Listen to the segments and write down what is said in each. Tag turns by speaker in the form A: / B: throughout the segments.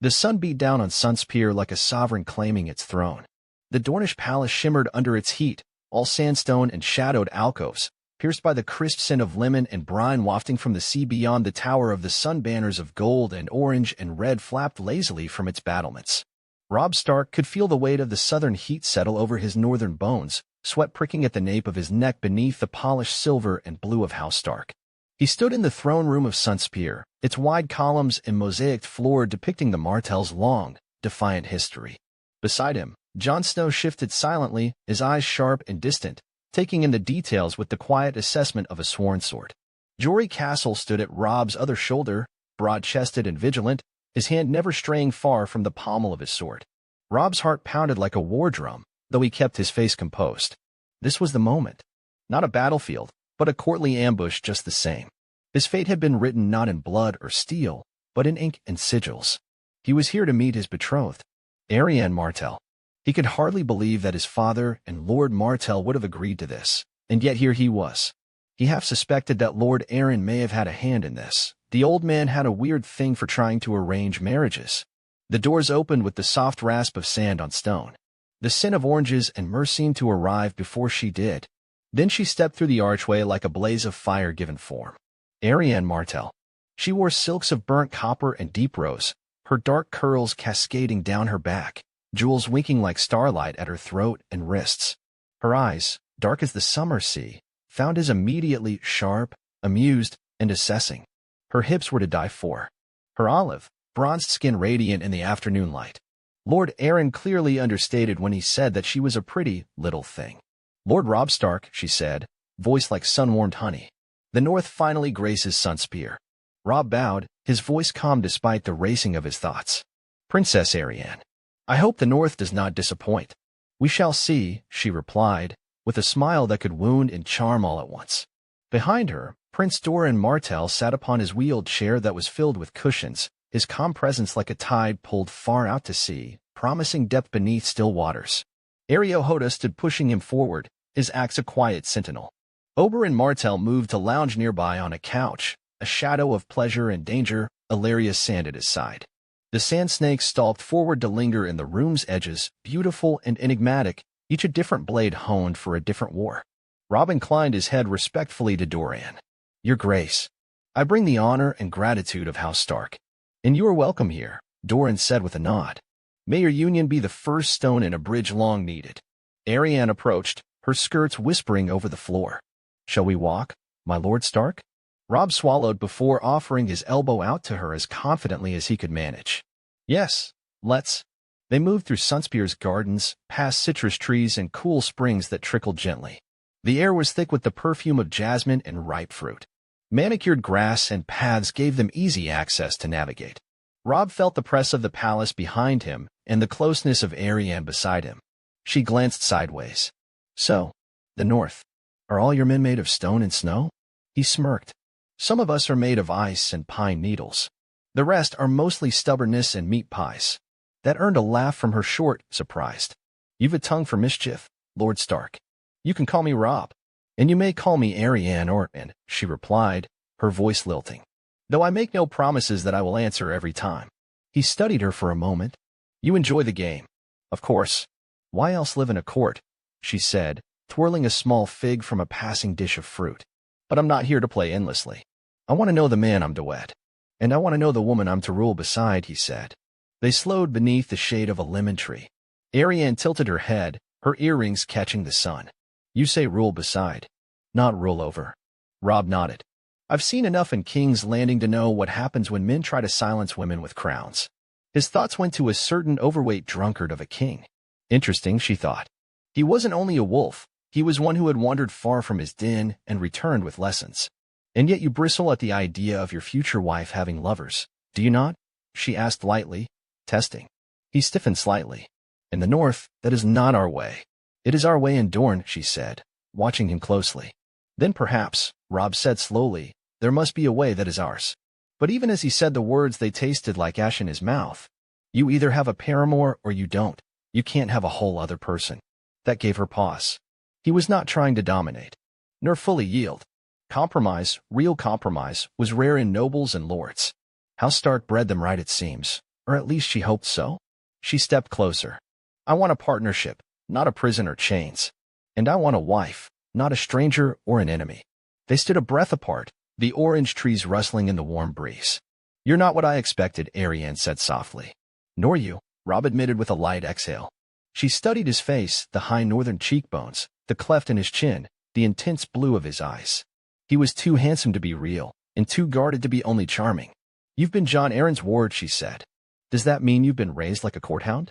A: The sun beat down on Sunspear like a sovereign claiming its throne. The Dornish palace shimmered under its heat, all sandstone and shadowed alcoves, pierced by the crisp scent of lemon and brine wafting from the sea beyond the tower of the sun. Banners of gold and orange and red flapped lazily from its battlements. Robb Stark could feel the weight of the southern heat settle over his northern bones, sweat pricking at the nape of his neck beneath the polished silver and blue of House Stark. He stood in the throne room of Sunspear, its wide columns and mosaicked floor depicting the Martell's long, defiant history. Beside him, Jon Snow shifted silently, his eyes sharp and distant, taking in the details with the quiet assessment of a sworn sword. Jory Castle stood at Robb's other shoulder, broad-chested and vigilant, his hand never straying far from the pommel of his sword. Robb's heart pounded like a war drum, though he kept his face composed. This was the moment. Not a battlefield, but a courtly ambush just the same. His fate had been written not in blood or steel, but in ink and sigils. He was here to meet his betrothed, Arianne Martell. He could hardly believe that his father and Lord Martell would have agreed to this, and yet here he was. He half suspected that Lord Arryn may have had a hand in this. The old man had a weird thing for trying to arrange marriages. The doors opened with the soft rasp of sand on stone. The scent of oranges and myrrh seemed to arrive before she did. Then she stepped through the archway like a blaze of fire given form. Arianne Martell. She wore silks of burnt copper and deep rose, her dark curls cascading down her back, jewels winking like starlight at her throat and wrists. Her eyes, dark as the summer sea, found his immediately sharp, amused, and assessing. Her hips were to die for. Her olive, bronzed skin radiant in the afternoon light. Lord Arryn clearly understated when he said that she was a pretty little thing. Lord Robb Stark, she said, voice like sun-warmed honey. The north finally graces Sunspear. Robb bowed, his voice calm despite the racing of his thoughts. Princess Arianne, I hope the north does not disappoint. We shall see, she replied, with a smile that could wound and charm all at once. Behind her, Prince Doran Martell sat upon his wheeled chair that was filled with cushions, his calm presence like a tide pulled far out to sea, promising depth beneath still waters. Areo Hoda stood pushing him forward, his axe a quiet sentinel. Oberyn Martell moved to lounge nearby on a couch, a shadow of pleasure and danger, Illyria's sand at his side. The sand snakes stalked forward to linger in the room's edges, beautiful and enigmatic, each a different blade honed for a different war. Robb inclined his head respectfully to Doran. Your Grace, I bring the honor and gratitude of House Stark. And you are welcome here, Doran said with a nod. May your union be the first stone in a bridge long needed. Arianne approached, her skirts whispering over the floor. Shall we walk, my Lord Stark? Robb swallowed before offering his elbow out to her as confidently as he could manage. Yes, let's. They moved through Sunspear's gardens, past citrus trees and cool springs that trickled gently. The air was thick with the perfume of jasmine and ripe fruit. Manicured grass and paths gave them easy access to navigate. Robb felt the press of the palace behind him and the closeness of Arianne beside him. She glanced sideways. So, the north. Are all your men made of stone and snow? He smirked. Some of us are made of ice and pine needles. The rest are mostly stubbornness and meat pies. That earned a laugh from her short, surprised. You've a tongue for mischief, Lord Stark. You can call me Robb. And you may call me Arianne or Anne, she replied, her voice lilting. Though I make no promises that I will answer every time. He studied her for a moment. You enjoy the game. Of course. Why else live in a court? She said, twirling a small fig from a passing dish of fruit. But I'm not here to play endlessly. I want to know the man I'm to wed. And I want to know the woman I'm to rule beside, he said. They slowed beneath the shade of a lemon tree. Arianne tilted her head, her earrings catching the sun. You say rule beside, not rule over. Robb nodded. I've seen enough in King's Landing to know what happens when men try to silence women with crowns. His thoughts went to a certain overweight drunkard of a king. Interesting, she thought. He wasn't only a wolf, he was one who had wandered far from his den and returned with lessons. And yet you bristle at the idea of your future wife having lovers, do you not? She asked lightly, testing. He stiffened slightly. In the north, that is not our way. It is our way in Dorne, she said, watching him closely. Then perhaps, Robb said slowly, there must be a way that is ours. But even as he said the words, they tasted like ash in his mouth. You either have a paramour or you don't. You can't have a whole other person. That gave her pause. He was not trying to dominate, nor fully yield. Compromise, real compromise, was rare in nobles and lords. House Stark bred them right, it seems, Or at least she hoped so. She stepped closer. I want a partnership, not a prison or chains. And I want a wife, not a stranger or an enemy. They stood a breath apart, the orange trees rustling in the warm breeze. You're not what I expected, Arianne said softly. Nor you, Robb admitted with a light exhale. She studied his face, the high northern cheekbones, the cleft in his chin, the intense blue of his eyes. He was too handsome to be real, and too guarded to be only charming. You've been Jon Arryn's ward, she said. Does that mean you've been raised like a courthound?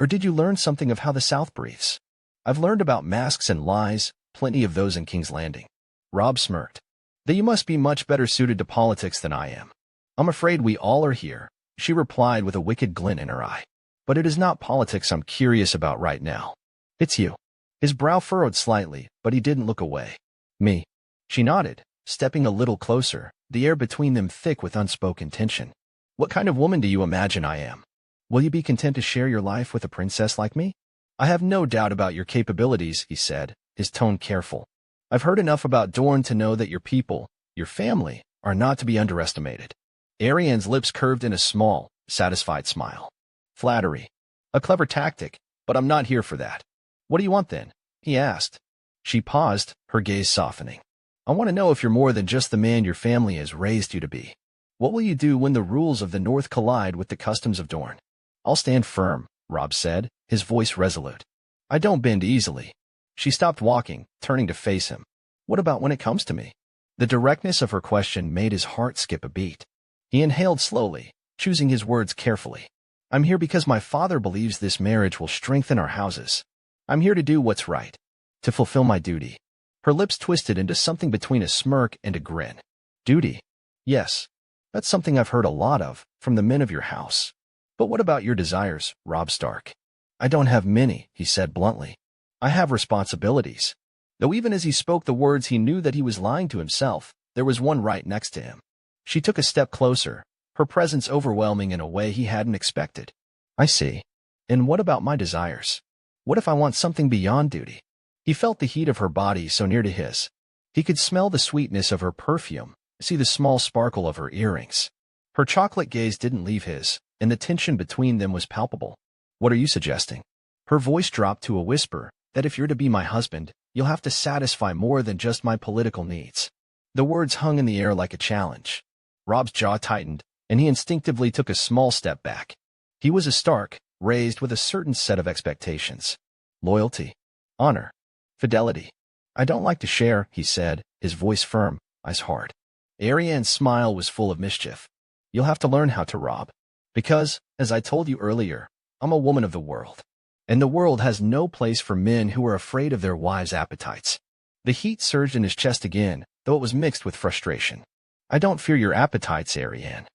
A: Or did you learn something of how the South breathes? I've learned about masks and lies, plenty of those in King's Landing. Robb smirked. Then you must be much better suited to politics than I am. I'm afraid we all are here, she replied with a wicked glint in her eye. But it is not politics I'm curious about right now. It's you. His brow furrowed slightly, but he didn't look away. Me. She nodded, stepping a little closer, the air between them thick with unspoken tension. What kind of woman do you imagine I am? Will you be content to share your life with a princess like me? I have no doubt about your capabilities, he said, his tone careful. I've heard enough about Dorne to know that your people, your family, are not to be underestimated. Arianne's lips curved in a small, satisfied smile. Flattery. A clever tactic, but I'm not here for that. What do you want then? He asked. She paused, her gaze softening. I want to know if you're more than just the man your family has raised you to be. What will you do when the rules of the North collide with the customs of Dorne? I'll stand firm, Robb said, his voice resolute. I don't bend easily. She stopped walking, turning to face him. What about when it comes to me? The directness of her question made his heart skip a beat. He inhaled slowly, choosing his words carefully. I'm here because my father believes this marriage will strengthen our houses. I'm here to do what's right, to fulfill my duty. Her lips twisted into something between a smirk and a grin. Duty? Yes. That's something I've heard a lot of, from the men of your house. But what about your desires, Robb Stark? I don't have many, he said bluntly. I have responsibilities. Though even as he spoke the words he knew that he was lying to himself, there was one right next to him. She took a step closer, her presence overwhelming in a way he hadn't expected. I see. And what about my desires? What if I want something beyond duty? He felt the heat of her body so near to his. He could smell the sweetness of her perfume, see the small sparkle of her earrings. Her chocolate gaze didn't leave his, and the tension between them was palpable. What are you suggesting? Her voice dropped to a whisper, that if you're to be my husband, you'll have to satisfy more than just my political needs. The words hung in the air like a challenge. Robb's jaw tightened, and he instinctively took a small step back. He was a Stark, raised with a certain set of expectations. Loyalty. Honor. Fidelity. I don't like to share, he said, his voice firm, eyes hard. Arianne's smile was full of mischief. You'll have to learn how to, Robb. Because, as I told you earlier, I'm a woman of the world. And the world has no place for men who are afraid of their wives' appetites. The heat surged in his chest again, though it was mixed with frustration. I don't fear your appetites, Arianne.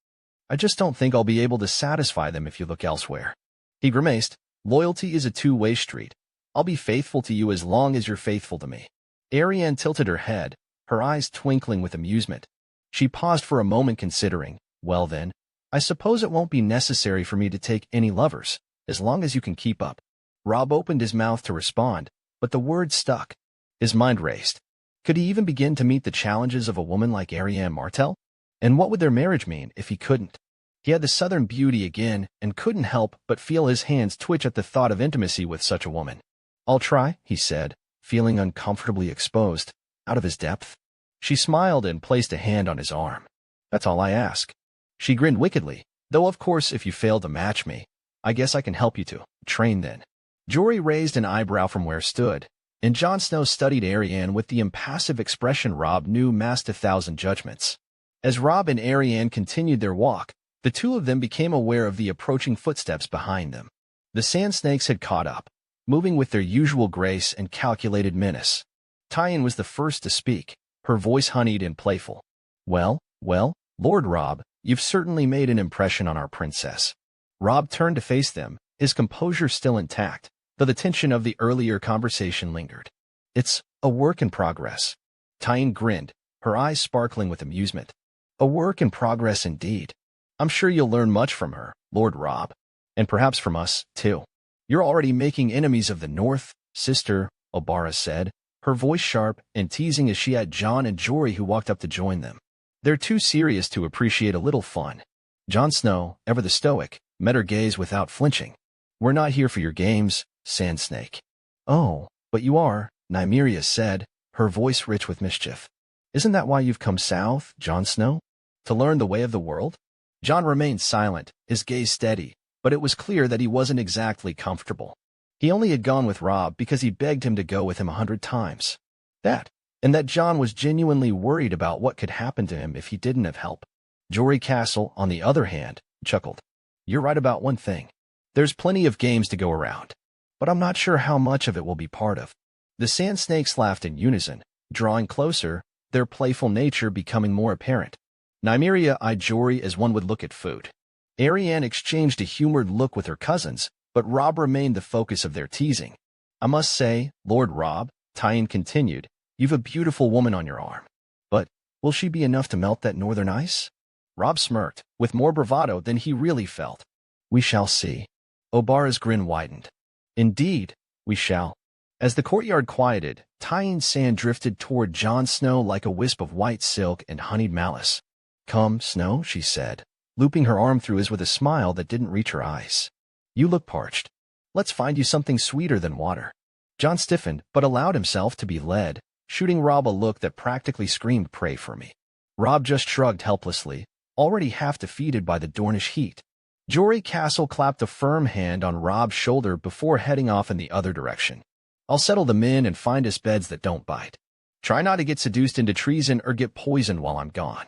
A: I just don't think I'll be able to satisfy them if you look elsewhere. He grimaced. Loyalty is a two-way street. I'll be faithful to you as long as you're faithful to me. Arianne tilted her head, her eyes twinkling with amusement. She paused for a moment considering, well then, I suppose it won't be necessary for me to take any lovers, as long as you can keep up. Robb opened his mouth to respond, but the words stuck. His mind raced. Could he even begin to meet the challenges of a woman like Arianne Martell? And what would their marriage mean if he couldn't? He had the southern beauty again and couldn't help but feel his hands twitch at the thought of intimacy with such a woman. I'll try, he said, feeling uncomfortably exposed, out of his depth. She smiled and placed a hand on his arm. That's all I ask. She grinned wickedly, though of course if you fail to match me, I guess I can help you to train then. Jory raised an eyebrow from where stood, and Jon Snow studied Arianne with the impassive expression Robb knew masked 1,000 judgments. As Robb and Arianne continued their walk, the two of them became aware of the approaching footsteps behind them. The sand snakes had caught up, moving with their usual grace and calculated menace. Tywin was the first to speak, her voice honeyed and playful. Well, Lord Robb, you've certainly made an impression on our princess. Robb turned to face them, his composure still intact, though the tension of the earlier conversation lingered. It's a work in progress. Tywin grinned, her eyes sparkling with amusement. A work in progress indeed. I'm sure you'll learn much from her, Lord Robb. And perhaps from us, too. You're already making enemies of the North, sister, Obara said, her voice sharp and teasing as she eyed Jon and Jory who walked up to join them. They're too serious to appreciate a little fun. Jon Snow, ever the stoic, met her gaze without flinching. We're not here for your games, Sand Snake. Oh, but you are, Nymeria said, her voice rich with mischief. Isn't that why you've come south, Jon Snow? To learn the way of the world? Jon remained silent, his gaze steady, but it was clear that he wasn't exactly comfortable. He only had gone with Robb because he begged him to go with him 100 times. And that Jon was genuinely worried about what could happen to him if he didn't have help. Jory Castle, on the other hand, chuckled. You're right about one thing. There's plenty of games to go around, but I'm not sure how much of it we'll be part of. The Sand Snakes laughed in unison, drawing closer, their playful nature becoming more apparent. Nymeria eyed Jory as one would look at food. Arianne exchanged a humored look with her cousins, but Robb remained the focus of their teasing. I must say, Lord Robb, Tywin continued, you've a beautiful woman on your arm. But will she be enough to melt that northern ice? Robb smirked, with more bravado than he really felt. We shall see. Obara's grin widened. Indeed, we shall. As the courtyard quieted, Tywin's sand drifted toward Jon Snow like a wisp of white silk and honeyed malice. Come, Snow, she said, looping her arm through his with a smile that didn't reach her eyes. You look parched. Let's find you something sweeter than water. Jon stiffened, but allowed himself to be led, shooting Robb a look that practically screamed, pray for me. Robb just shrugged helplessly, already half defeated by the Dornish heat. Jory Castle clapped a firm hand on Robb's shoulder before heading off in the other direction. I'll settle them in and find us beds that don't bite. Try not to get seduced into treason or get poisoned while I'm gone.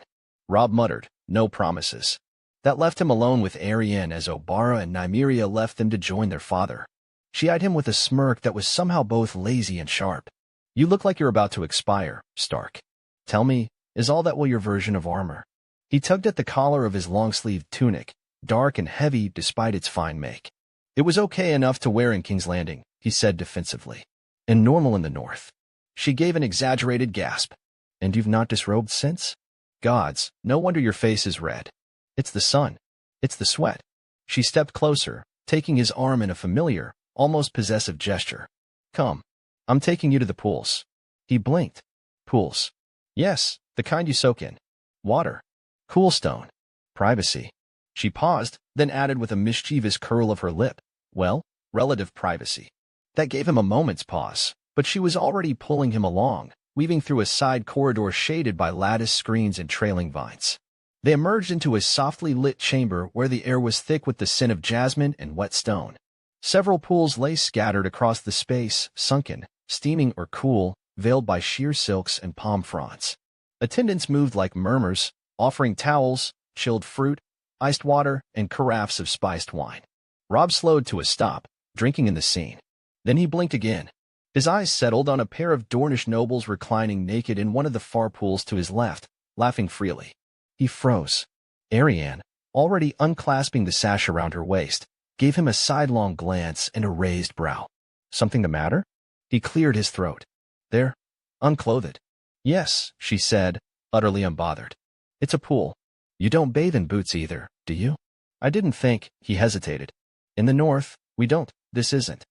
A: Robb muttered, no promises. That left him alone with Arianne as Obara and Nymeria left them to join their father. She eyed him with a smirk that was somehow both lazy and sharp. You look like you're about to expire, Stark. Tell me, is all that your version of armor? He tugged at the collar of his long-sleeved tunic, dark and heavy despite its fine make. It was okay enough to wear in King's Landing, he said defensively, and normal in the north. She gave an exaggerated gasp. And you've not disrobed since? Gods, no wonder your face is red. It's the sun. It's the sweat. She stepped closer, taking his arm in a familiar, almost possessive gesture. Come. I'm taking you to the pools. He blinked. Pools. Yes, the kind you soak in. Water. Cool stone. Privacy. She paused, then added with a mischievous curl of her lip. Well, relative privacy. That gave him a moment's pause, but she was already pulling him along, weaving through a side corridor shaded by lattice screens and trailing vines. They emerged into a softly lit chamber where the air was thick with the scent of jasmine and wet stone. Several pools lay scattered across the space, sunken, steaming or cool, veiled by sheer silks and palm fronds. Attendants moved like murmurs, offering towels, chilled fruit, iced water, and carafes of spiced wine. Robb slowed to a stop, drinking in the scene. Then he blinked again. His eyes settled on a pair of Dornish nobles reclining naked in one of the far pools to his left, laughing freely. He froze. Arianne, already unclasping the sash around her waist, gave him a sidelong glance and a raised brow. Something the matter? He cleared his throat. They're unclothed. Yes, she said, utterly unbothered. It's a pool. You don't bathe in boots either, do you? I didn't think, he hesitated. In the north, we don't, this isn't.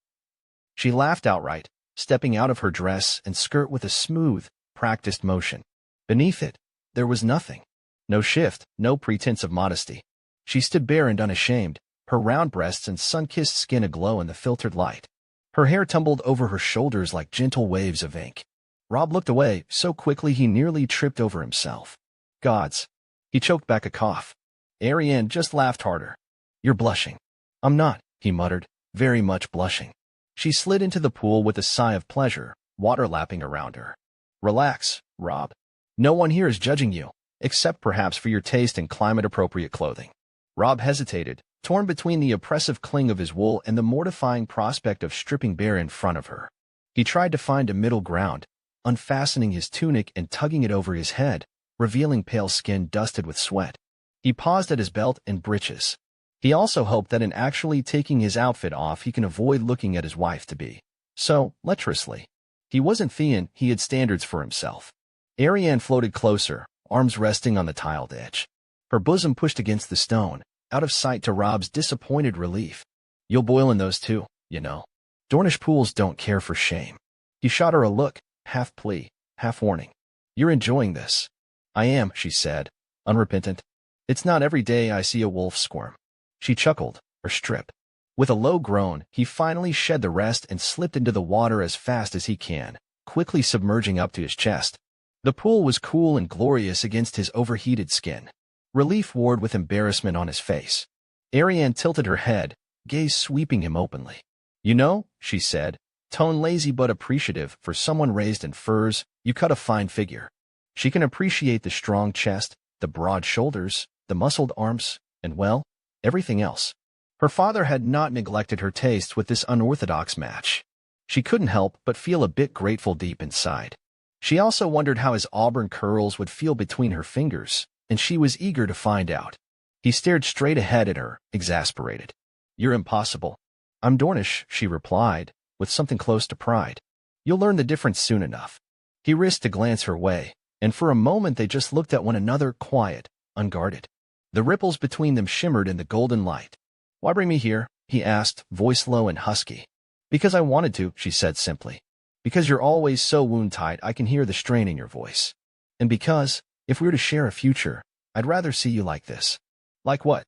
A: She laughed outright, stepping out of her dress and skirt with a smooth, practiced motion. Beneath it, there was nothing. No shift, no pretense of modesty. She stood bare and unashamed, her round breasts and sun-kissed skin aglow in the filtered light. Her hair tumbled over her shoulders like gentle waves of ink. Robb looked away so quickly he nearly tripped over himself. Gods. He choked back a cough. Arianne just laughed harder. You're blushing. I'm not, he muttered, very much blushing. She slid into the pool with a sigh of pleasure, water lapping around her. Relax, Robb. No one here is judging you, except perhaps for your taste in climate-appropriate clothing. Robb hesitated, torn between the oppressive cling of his wool and the mortifying prospect of stripping bare in front of her. He tried to find a middle ground, unfastening his tunic and tugging it over his head, revealing pale skin dusted with sweat. He paused at his belt and breeches. He also hoped that in actually taking his outfit off he can avoid looking at his wife-to-be. So, lecherously. He wasn't Theon, he had standards for himself. Arianne floated closer, arms resting on the tiled edge. Her bosom pushed against the stone, out of sight to Robb's disappointed relief. You'll boil in those too, you know. Dornish pools don't care for shame. He shot her a look, half plea, half warning. You're enjoying this. I am, she said, unrepentant. It's not every day I see a wolf squirm. She chuckled, or strip. With a low groan, he finally shed the rest and slipped into the water as fast as he can, quickly submerging up to his chest. The pool was cool and glorious against his overheated skin. Relief warred with embarrassment on his face. Arianne tilted her head, gaze sweeping him openly. "You know," she said, tone lazy but appreciative for someone raised in furs, "you cut a fine figure." She can appreciate the strong chest, the broad shoulders, the muscled arms, and, well, everything else. Her father had not neglected her taste with this unorthodox match. She couldn't help but feel a bit grateful deep inside. She also wondered how his auburn curls would feel between her fingers, and she was eager to find out. He stared straight ahead at her, exasperated. "You're impossible." "I'm Dornish," she replied, with something close to pride. "You'll learn the difference soon enough." He risked a glance her way, and for a moment they just looked at one another, quiet, unguarded. The ripples between them shimmered in the golden light. "Why bring me here?" he asked, voice low and husky. "Because I wanted to," she said simply. "Because you're always so wound-tight I can hear the strain in your voice. And because, if we were to share a future, I'd rather see you like this." "Like what?"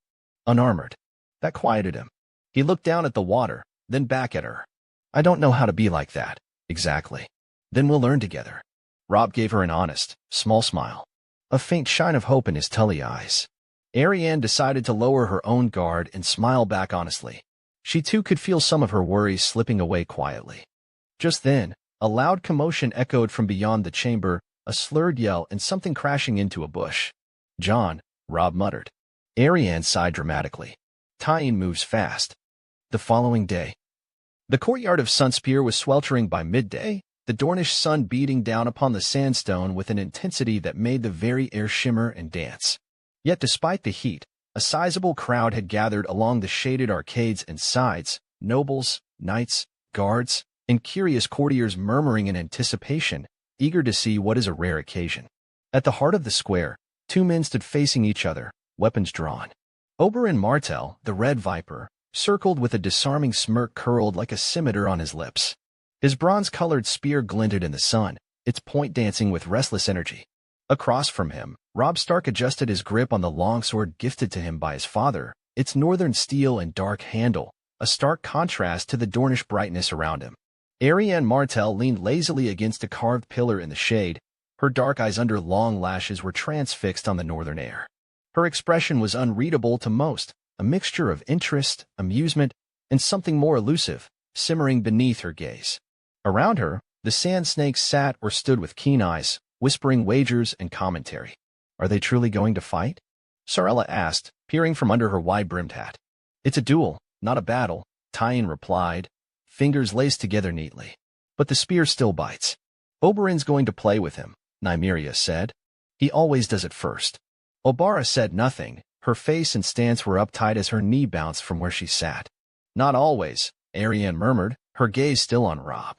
A: "Unarmored." That quieted him. He looked down at the water, then back at her. "I don't know how to be like that, exactly." "Then we'll learn together." Robb gave her an honest, small smile, a faint shine of hope in his Tully eyes. Arianne decided to lower her own guard and smile back honestly. She too could feel some of her worries slipping away quietly. Just then, a loud commotion echoed from beyond the chamber, a slurred yell and something crashing into a bush. "Jon," Robb muttered. Arianne sighed dramatically. "Tyene moves fast." The following day. The courtyard of Sunspear was sweltering by midday, the Dornish sun beating down upon the sandstone with an intensity that made the very air shimmer and dance. Yet despite the heat, a sizable crowd had gathered along the shaded arcades and sides, nobles, knights, guards, and curious courtiers murmuring in anticipation, eager to see what is a rare occasion. At the heart of the square, two men stood facing each other, weapons drawn. Oberyn Martell, the Red Viper, circled with a disarming smirk curled like a scimitar on his lips. His bronze-colored spear glinted in the sun, its point dancing with restless energy. Across from him, Robb Stark adjusted his grip on the longsword gifted to him by his father, its northern steel and dark handle, a stark contrast to the Dornish brightness around him. Arianne Martell leaned lazily against a carved pillar in the shade. Her dark eyes under long lashes were transfixed on the northern air. Her expression was unreadable to most, a mixture of interest, amusement, and something more elusive, simmering beneath her gaze. Around her, the sand snakes sat or stood with keen eyes, whispering wagers and commentary. "Are they truly going to fight?" Sarella asked, peering from under her wide-brimmed hat. "It's a duel, not a battle," Tyene replied, fingers laced together neatly. "But the spear still bites." "Oberyn's going to play with him," Nymeria said. "He always does it first." Obara said nothing. Her face and stance were uptight as her knee bounced from where she sat. "Not always," Arianne murmured, her gaze still on Robb.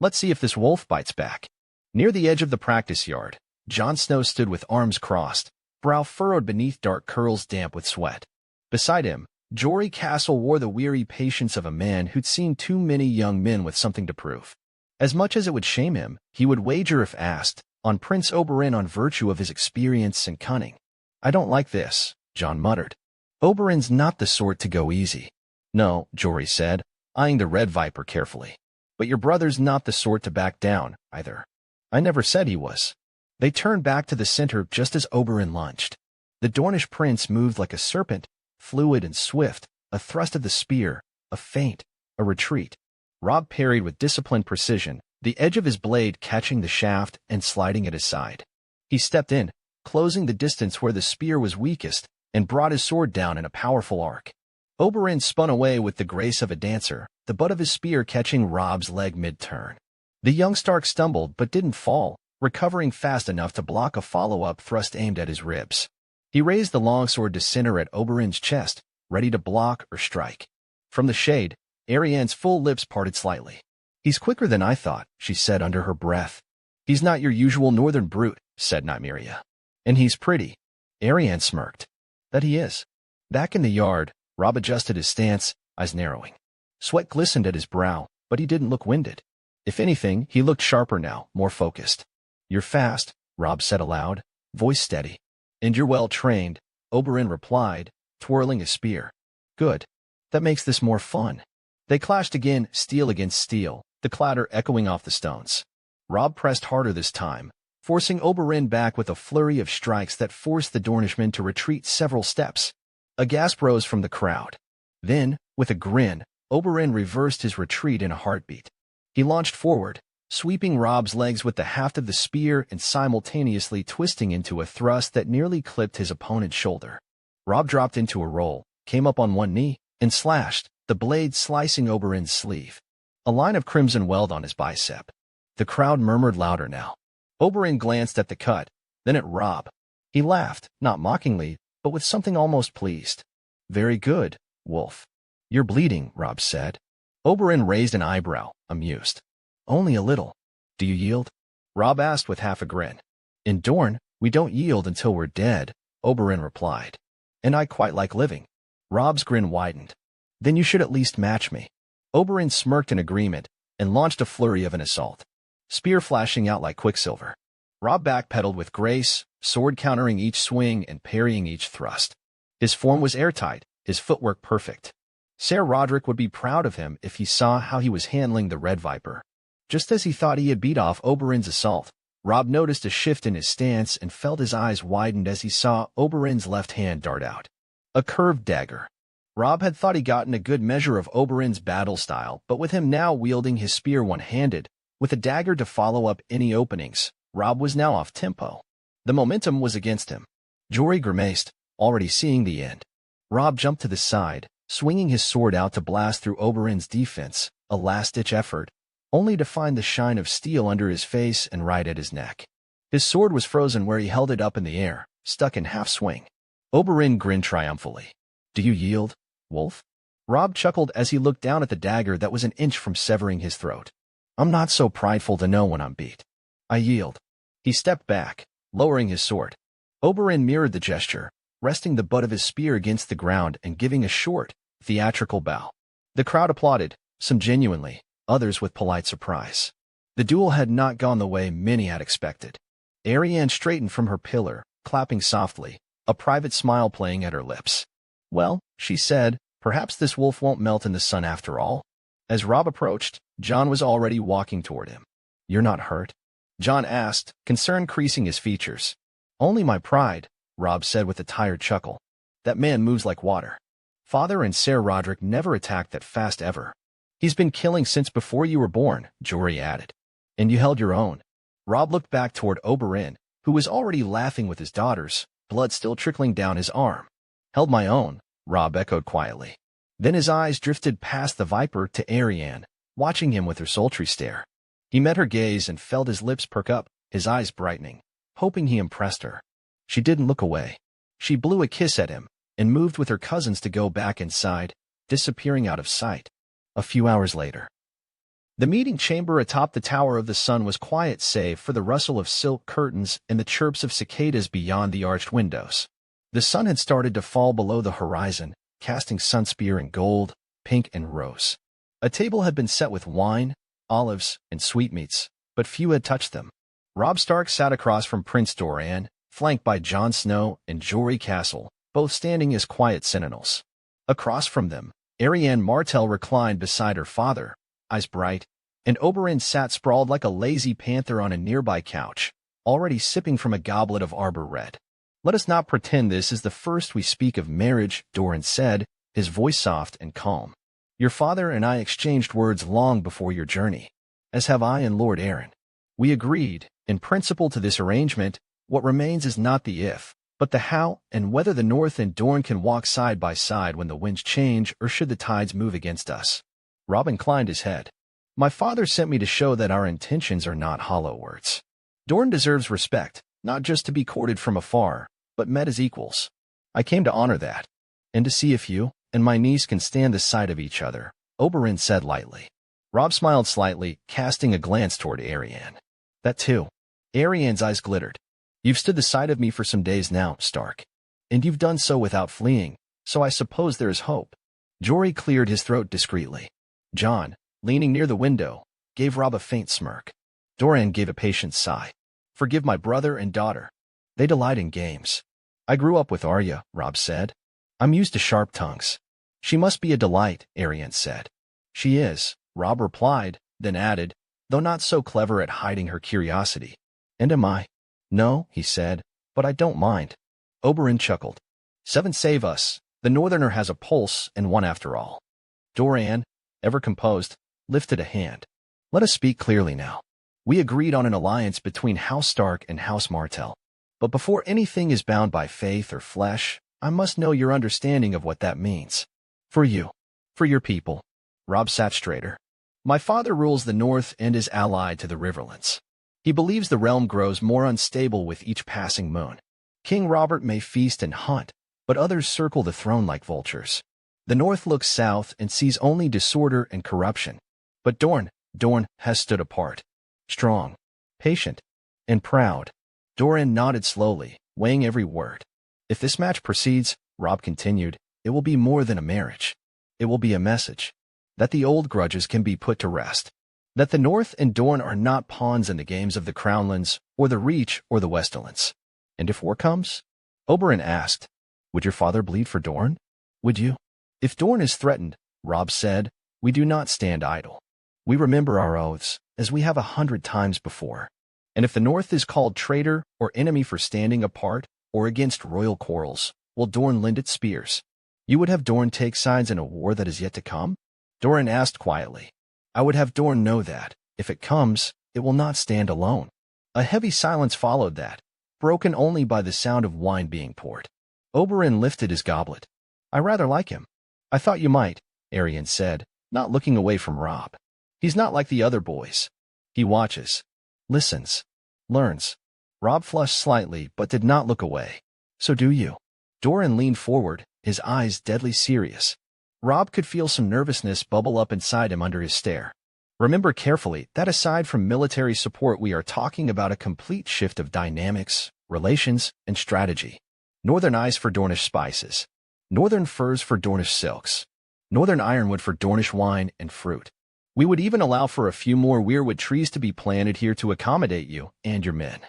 A: "Let's see if this wolf bites back." Near the edge of the practice yard, Jon Snow stood with arms crossed, brow furrowed beneath dark curls damp with sweat. Beside him, Jory Castle wore the weary patience of a man who'd seen too many young men with something to prove. As much as it would shame him, he would wager if asked, on Prince Oberyn on virtue of his experience and cunning. "I don't like this," Jon muttered. "Oberyn's not the sort to go easy." "No," Jory said, eyeing the Red Viper carefully. "But your brother's not the sort to back down, either." "I never said he was." They turned back to the center just as Oberyn lunged. The Dornish prince moved like a serpent, fluid and swift, a thrust of the spear, a feint, a retreat. Robb parried with disciplined precision, the edge of his blade catching the shaft and sliding at his side. He stepped in, closing the distance where the spear was weakest, and brought his sword down in a powerful arc. Oberyn spun away with the grace of a dancer, the butt of his spear catching Robb's leg mid-turn. The young Stark stumbled but didn't fall, recovering fast enough to block a follow-up thrust aimed at his ribs. He raised the longsword to center at Oberyn's chest, ready to block or strike. From the shade, Arianne's full lips parted slightly. "He's quicker than I thought," she said under her breath. "He's not your usual northern brute," said Nymeria. "And he's pretty." Arianne smirked. "That he is." Back in the yard, Robb adjusted his stance, eyes narrowing. Sweat glistened at his brow, but he didn't look winded. If anything, he looked sharper now, more focused. "You're fast," Robb said aloud, voice steady. "And you're well trained," Oberyn replied, twirling his spear. "Good. That makes this more fun. They clashed again, steel against steel, the clatter echoing off the stones. Robb pressed harder this time, forcing Oberyn back with a flurry of strikes that forced the Dornishmen to retreat several steps. A gasp rose from the crowd. Then, with a grin, Oberyn reversed his retreat in a heartbeat. He launched forward, sweeping Robb's legs with the haft of the spear and simultaneously twisting into a thrust that nearly clipped his opponent's shoulder. Robb dropped into a roll, came up on one knee, and slashed, the blade slicing Oberyn's sleeve. A line of crimson welled on his bicep. The crowd murmured louder now. Oberyn glanced at the cut, then at Robb. He laughed, not mockingly, but with something almost pleased. "Very good, Wolf." "You're bleeding," Robb said. Oberyn raised an eyebrow, amused. "Only a little. Do you yield?" Robb asked with half a grin. "In Dorne, we don't yield until we're dead," Oberyn replied. "And I quite like living." Robb's grin widened. "Then you should at least match me." Oberyn smirked in agreement and launched a flurry of an assault, spear flashing out like quicksilver. Robb backpedaled with grace, sword countering each swing and parrying each thrust. His form was airtight, his footwork perfect. Ser Rodrik would be proud of him if he saw how he was handling the Red Viper. Just as he thought he had beat off Oberyn's assault, Robb noticed a shift in his stance and felt his eyes widened as he saw Oberyn's left hand dart out. A curved dagger. Robb had thought he'd gotten a good measure of Oberyn's battle style, but with him now wielding his spear one-handed, with a dagger to follow up any openings, Robb was now off tempo. The momentum was against him. Jory grimaced, already seeing the end. Robb jumped to the side, swinging his sword out to blast through Oberyn's defense, a last-ditch effort, only to find the shine of steel under his face and right at his neck. His sword was frozen where he held it up in the air, stuck in half-swing. Oberyn grinned triumphantly. "Do you yield, Wolf?" Robb chuckled as he looked down at the dagger that was an inch from severing his throat. "I'm not so prideful to know when I'm beat. I yield." He stepped back, lowering his sword. Oberyn mirrored the gesture, resting the butt of his spear against the ground and giving a short, theatrical bow. The crowd applauded, some genuinely, others with polite surprise. The duel had not gone the way many had expected. Arianne straightened from her pillar, clapping softly, a private smile playing at her lips. "Well," she said, "perhaps this wolf won't melt in the sun after all." As Robb approached, Jon was already walking toward him. "You're not hurt?" Jon asked, concern creasing his features. "Only my pride," Robb said with a tired chuckle. "That man moves like water. Father and Ser Rodrik never attacked that fast ever." "He's been killing since before you were born," Jory added. "And you held your own." Robb looked back toward Oberyn, who was already laughing with his daughters, blood still trickling down his arm. "Held my own," Robb echoed quietly. Then his eyes drifted past the Viper to Arianne, watching him with her sultry stare. He met her gaze and felt his lips perk up, his eyes brightening, hoping he impressed her. She didn't look away. She blew a kiss at him and moved with her cousins to go back inside, disappearing out of sight. A few hours later. The meeting chamber atop the Tower of the Sun was quiet save for the rustle of silk curtains and the chirps of cicadas beyond the arched windows. The sun had started to fall below the horizon, casting Sunspear in gold, pink, and rose. A table had been set with wine, olives, and sweetmeats, but few had touched them. Robb Stark sat across from Prince Doran, flanked by Jon Snow and Jory Castle, both standing as quiet sentinels. Across from them, Arianne Martell reclined beside her father, eyes bright, and Oberyn sat sprawled like a lazy panther on a nearby couch, already sipping from a goblet of arbor red. "Let us not pretend this is the first we speak of marriage," Doran said, his voice soft and calm. "Your father and I exchanged words long before your journey, as have I and Lord Arryn. We agreed, in principle, to this arrangement. What remains is not the if, but the how, and whether the North and Dorne can walk side by side when the winds change or should the tides move against us." Robb inclined his head. "My father sent me to show that our intentions are not hollow words. Dorne deserves respect, not just to be courted from afar, but met as equals. I came to honor that, and to see if you and my niece can stand the sight of each other," Oberyn said lightly. Robb smiled slightly, casting a glance toward Arianne. "That too." Arianne's eyes glittered. "You've stood the sight of me for some days now, Stark. And you've done so without fleeing, so I suppose there is hope." Jory cleared his throat discreetly. Jon, leaning near the window, gave Robb a faint smirk. Doran gave a patient sigh. "Forgive my brother and daughter. They delight in games." "I grew up with Arya," Robb said. "I'm used to sharp tongues." She must be a delight, Arryn said. She is, Robb replied, then added, though not so clever at hiding her curiosity. And am I? No, he said, but I don't mind. Oberyn chuckled. 7 save us. The Northerner has a pulse, and one after all. Doran, ever composed, lifted a hand. Let us speak clearly now. We agreed on an alliance between House Stark and House Martell. But before anything is bound by faith or flesh, I must know your understanding of what that means. For you. For your people. Robb sat straighter. My father rules the north and is allied to the Riverlands. He believes the realm grows more unstable with each passing moon. King Robert may feast and hunt, but others circle the throne like vultures. The north looks south and sees only disorder and corruption. But Dorne has stood apart. Strong, patient, and proud. Doran nodded slowly, weighing every word. If this match proceeds, Robb continued, it will be more than a marriage. It will be a message. That the old grudges can be put to rest. That the North and Dorne are not pawns in the games of the Crownlands, or the Reach, or the Westerlands. And if war comes? Oberyn asked, would your father bleed for Dorne? Would you? If Dorne is threatened, Robb said, we do not stand idle. We remember our oaths, as we have 100 times before. And if the North is called traitor or enemy for standing apart or against royal quarrels, will Dorne lend its spears? You would have Dorne take sides in a war that is yet to come? Doran asked quietly. I would have Dorne know that, if it comes, it will not stand alone. A heavy silence followed that, broken only by the sound of wine being poured. Oberyn lifted his goblet. I rather like him. I thought you might, Arryn said, not looking away from Robb. He's not like the other boys. He watches, listens, learns. Robb flushed slightly but did not look away. So do you? Doran leaned forward, his eyes deadly serious. Robb could feel some nervousness bubble up inside him under his stare. Remember carefully that aside from military support, we are talking about a complete shift of dynamics, relations, and strategy. Northern ice for Dornish spices. Northern furs for Dornish silks. Northern ironwood for Dornish wine and fruit. We would even allow for a few more weirwood trees to be planted here to accommodate you and your men.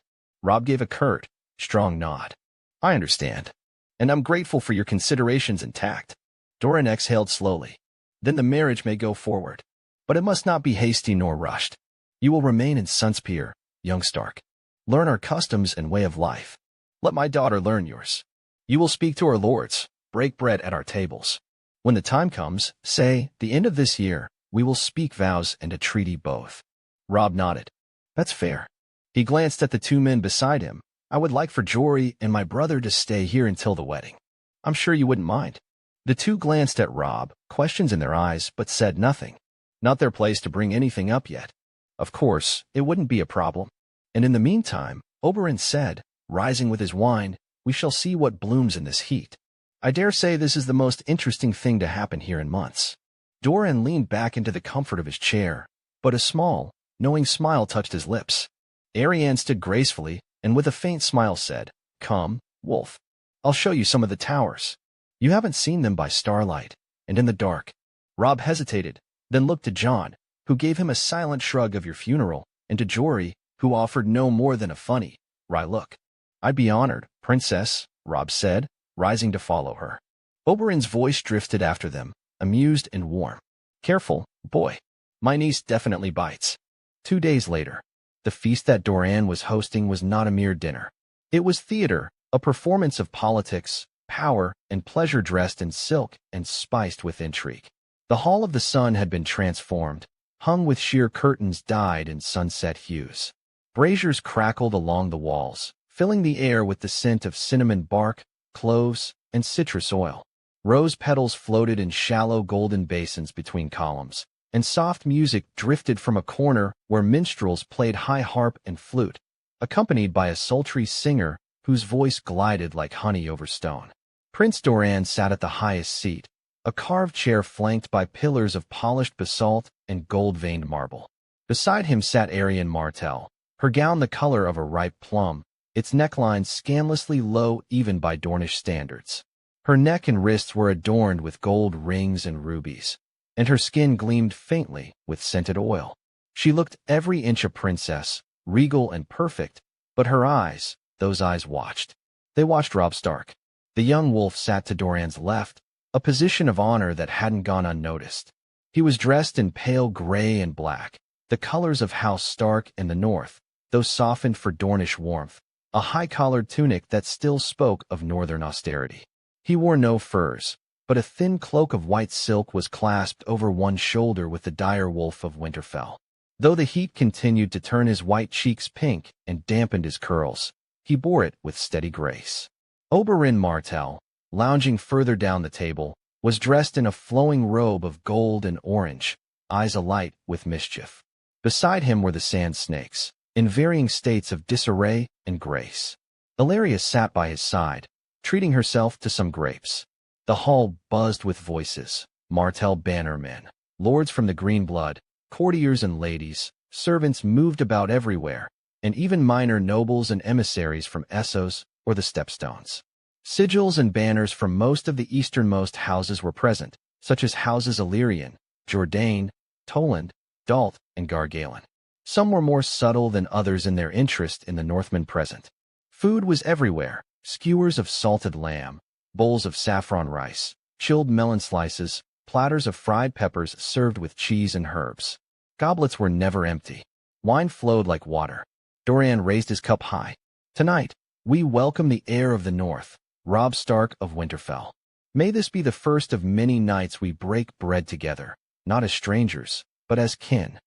A: Robb gave a curt, strong nod. I understand. And I'm grateful for your considerations and tact. Doran exhaled slowly. Then the marriage may go forward. But it must not be hasty nor rushed. You will remain in Sunspear, young Stark. Learn our customs and way of life. Let my daughter learn yours. You will speak to our lords, break bread at our tables. When the time comes, say, the end of this year, we will speak vows and a treaty both. Robb nodded. That's fair. He glanced at the 2 men beside him. I would like for Jory and my brother to stay here until the wedding. I'm sure you wouldn't mind. The 2 glanced at Robb, questions in their eyes, but said nothing. Not their place to bring anything up yet. Of course, it wouldn't be a problem. And in the meantime, Oberyn said, rising with his wine, we shall see what blooms in this heat. I dare say this is the most interesting thing to happen here in months. Doran leaned back into the comfort of his chair, but a small, knowing smile touched his lips. Arianne stood gracefully, and with a faint smile said, Come, Wolf. I'll show you some of the towers. You haven't seen them by starlight, and in the dark. Robb hesitated, then looked to Jon, who gave him a silent shrug of your funeral, and to Jory, who offered no more than a funny, wry look. I'd be honored, Princess, Robb said, rising to follow her. Oberyn's voice drifted after them, amused and warm. Careful, boy. My niece definitely bites. 2 days later, the feast that Doran was hosting was not a mere dinner. It was theater, a performance of politics, power, and pleasure dressed in silk and spiced with intrigue. The Hall of the Sun had been transformed, hung with sheer curtains dyed in sunset hues. Braziers crackled along the walls, filling the air with the scent of cinnamon bark, cloves, and citrus oil. Rose petals floated in shallow golden basins between columns, and soft music drifted from a corner where minstrels played high harp and flute, accompanied by a sultry singer whose voice glided like honey over stone. Prince Doran sat at the highest seat, a carved chair flanked by pillars of polished basalt and gold-veined marble. Beside him sat Arianne Martell, her gown the color of a ripe plum, its neckline scandalously low even by Dornish standards. Her neck and wrists were adorned with gold rings and rubies, and her skin gleamed faintly with scented oil. She looked every inch a princess, regal and perfect, but her eyes, those eyes watched. They watched Robb Stark. The young wolf sat to Doran's left, a position of honor that hadn't gone unnoticed. He was dressed in pale gray and black, the colors of House Stark in the north, though softened for Dornish warmth, a high-collared tunic that still spoke of northern austerity. He wore no furs, but a thin cloak of white silk was clasped over one shoulder with the dire wolf of Winterfell. Though the heat continued to turn his white cheeks pink and dampened his curls, he bore it with steady grace. Oberyn Martell, lounging further down the table, was dressed in a flowing robe of gold and orange, eyes alight with mischief. Beside him were the sand snakes, in varying states of disarray and grace. Illyria sat by his side, treating herself to some grapes. The hall buzzed with voices, Martell bannermen, lords from the green blood, courtiers and ladies, servants moved about everywhere, and even minor nobles and emissaries from Essos or the Stepstones. Sigils and banners from most of the easternmost houses were present, such as houses Illyrian, Jourdain, Toland, Dalt, and Gargalen. Some were more subtle than others in their interest in the Northmen present. Food was everywhere, skewers of salted lamb, bowls of saffron rice, chilled melon slices, platters of fried peppers served with cheese and herbs. Goblets were never empty. Wine flowed like water. Dorian raised his cup high. Tonight, we welcome the heir of the north, Robb Stark of Winterfell. May this be the first of many nights we break bread together, not as strangers, but as kin.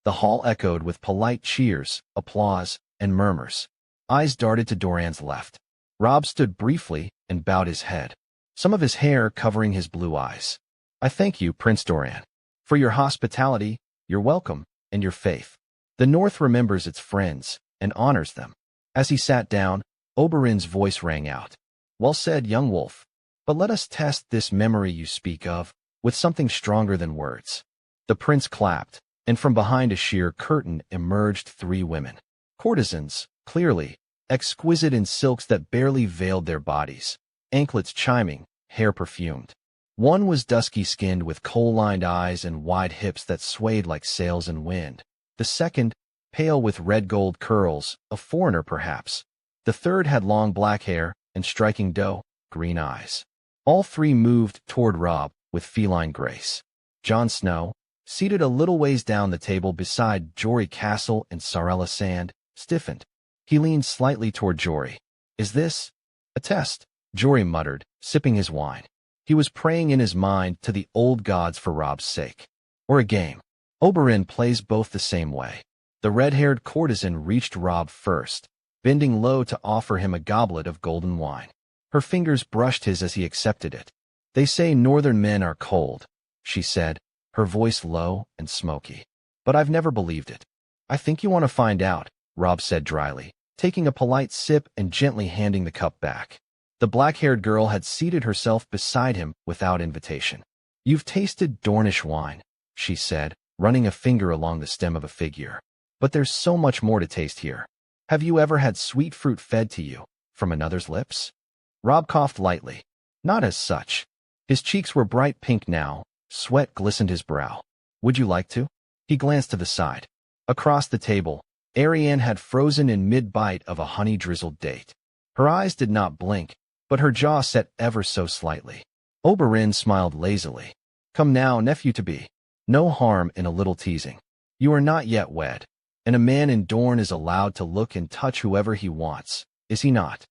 A: The hall echoed with polite cheers, applause, and murmurs. Eyes darted to Dorian's left. Robb stood briefly and bowed his head, some of his hair covering his blue eyes. I thank you, Prince Dorian, for your hospitality, your welcome, and your faith. The North remembers its friends and honors them. As he sat down, Oberyn's voice rang out. Well said, young wolf. But let us test this memory you speak of with something stronger than words. The prince clapped, and from behind a sheer curtain emerged 3 women. Courtesans, clearly, exquisite in silks that barely veiled their bodies, anklets chiming, hair perfumed. One was dusky-skinned with kohl-lined eyes and wide hips that swayed like sails in wind. The second, pale with red-gold curls, a foreigner perhaps. The third had long black hair and striking green eyes. All 3 moved toward Robb with feline grace. Jon Snow, seated a little ways down the table beside Jory Castle and Sarella Sand, stiffened. He leaned slightly toward Jory. Is this a test? Jory muttered, sipping his wine. He was praying in his mind to the old gods for Robb's sake. Or a game. Oberyn plays both the same way. The red-haired courtesan reached Robb first, bending low to offer him a goblet of golden wine. Her fingers brushed his as he accepted it. They say northern men are cold, she said, her voice low and smoky. But I've never believed it. I think you want to find out, Robb said dryly, taking a polite sip and gently handing the cup back. The black-haired girl had seated herself beside him without invitation. You've tasted Dornish wine, she said, running a finger along the stem of a figure. But there's so much more to taste here. Have you ever had sweet fruit fed to you from another's lips? Robb coughed lightly. Not as such. His cheeks were bright pink now. Sweat glistened his brow. Would you like to? He glanced to the side. Across the table, Arianne had frozen in mid-bite of a honey-drizzled date. Her eyes did not blink, but her jaw set ever so slightly. Oberyn smiled lazily. Come now, nephew-to-be. No harm in a little teasing. You are not yet wed, and a man in Dorne is allowed to look and touch whoever he wants, is he not?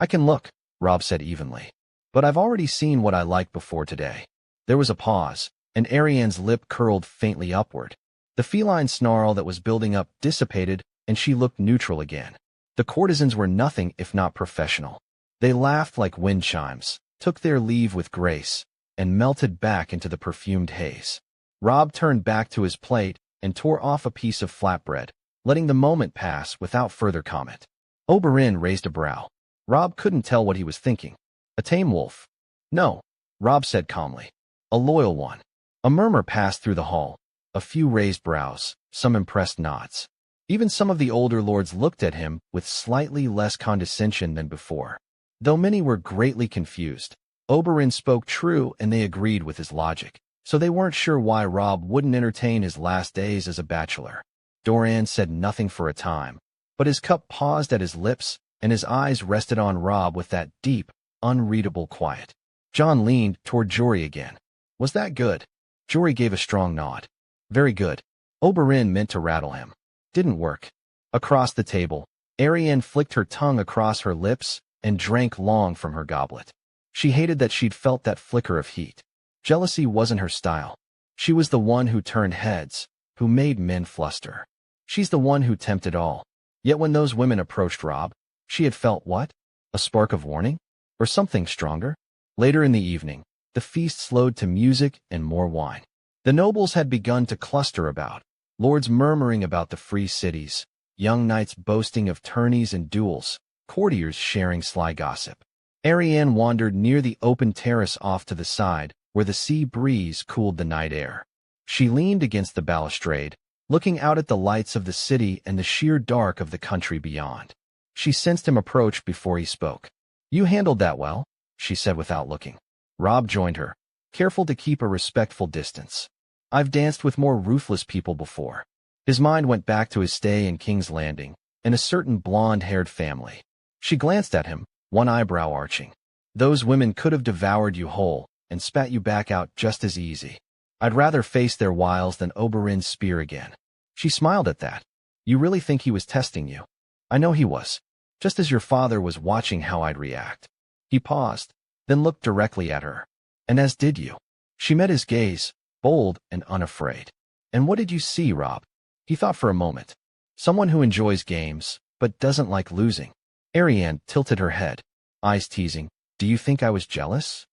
A: I can look, Robb said evenly. But I've already seen what I like before today. There was a pause, and Arianne's lip curled faintly upward. The feline snarl that was building up dissipated, and she looked neutral again. The courtesans were nothing if not professional. They laughed like wind chimes, took their leave with grace, and melted back into the perfumed haze. Robb turned back to his plate and tore off a piece of flatbread, letting the moment pass without further comment. Oberyn raised a brow. Robb couldn't tell what he was thinking. A tame wolf? No, Robb said calmly. A loyal one. A murmur passed through the hall. A few raised brows, some impressed nods. Even some of the older lords looked at him with slightly less condescension than before. Though many were greatly confused, Oberyn spoke true and they agreed with his logic, so they weren't sure why Robb wouldn't entertain his last days as a bachelor. Dorian said nothing for a time, but his cup paused at his lips and his eyes rested on Robb with that deep, unreadable quiet. Jon leaned toward Jory again. Was that good? Jory gave a strong nod. Very good. Oberyn meant to rattle him. Didn't work. Across the table, Arianne flicked her tongue across her lips and drank long from her goblet. She hated that she'd felt that flicker of heat. Jealousy wasn't her style. She was the one who turned heads, who made men fluster. She's the one who tempted all. Yet when those women approached Robb, she had felt what? A spark of warning? Or something stronger? Later in the evening, the feast slowed to music and more wine. The nobles had begun to cluster about, lords murmuring about the free cities, young knights boasting of tourneys and duels, courtiers sharing sly gossip. Arianne wandered near the open terrace off to the side, where the sea breeze cooled the night air. She leaned against the balustrade, looking out at the lights of the city and the sheer dark of the country beyond. She sensed him approach before he spoke. "You handled that well," she said without looking. Robb joined her, careful to keep a respectful distance. "I've danced with more ruthless people before." His mind went back to his stay in King's Landing, and a certain blonde-haired family. She glanced at him, one eyebrow arching. "Those women could have devoured you whole, and spat you back out just as easy. I'd rather face their wiles than Oberyn's spear again." She smiled at that. "You really think he was testing you?" "I know he was. Just as your father was watching how I'd react." He paused, then looked directly at her. "And as did you." She met his gaze, bold and unafraid. "And what did you see, Robb?" He thought for a moment. "Someone who enjoys games, but doesn't like losing." Arianne tilted her head, eyes teasing. "Do you think I was jealous?"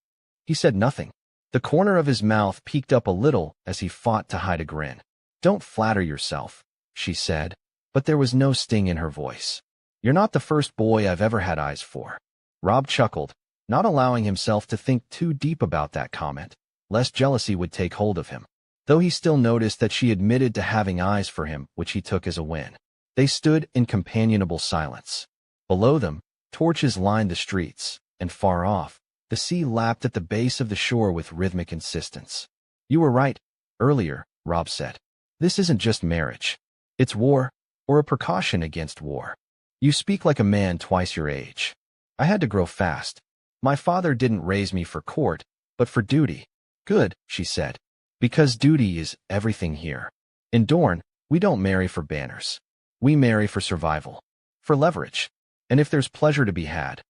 A: He said nothing. The corner of his mouth peeked up a little as he fought to hide a grin. "Don't flatter yourself," she said, but there was no sting in her voice. "You're not the first boy I've ever had eyes for." Robb chuckled, not allowing himself to think too deep about that comment, lest jealousy would take hold of him. Though he still noticed that she admitted to having eyes for him, which he took as a win. They stood in companionable silence. Below them, torches lined the streets, and far off, the sea lapped at the base of the shore with rhythmic insistence. "You were right earlier," Robb said. "This isn't just marriage. It's war, or a precaution against war. You speak like a man twice your age. I had to grow fast. My father didn't raise me for court, but for duty." "Good," she said. "Because duty is everything here. In Dorne, we don't marry for banners. We marry for survival. For leverage. And if there's pleasure to be had,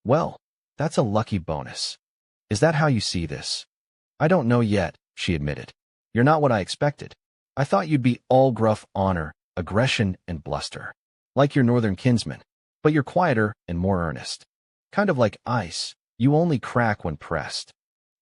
A: well, that's a lucky bonus. Is that how you see this?" "I don't know yet," she admitted. "You're not what I expected. I thought you'd be all gruff honor, aggression, and bluster. Like your northern kinsman. But you're quieter and more earnest. Kind of like ice, you only crack when pressed."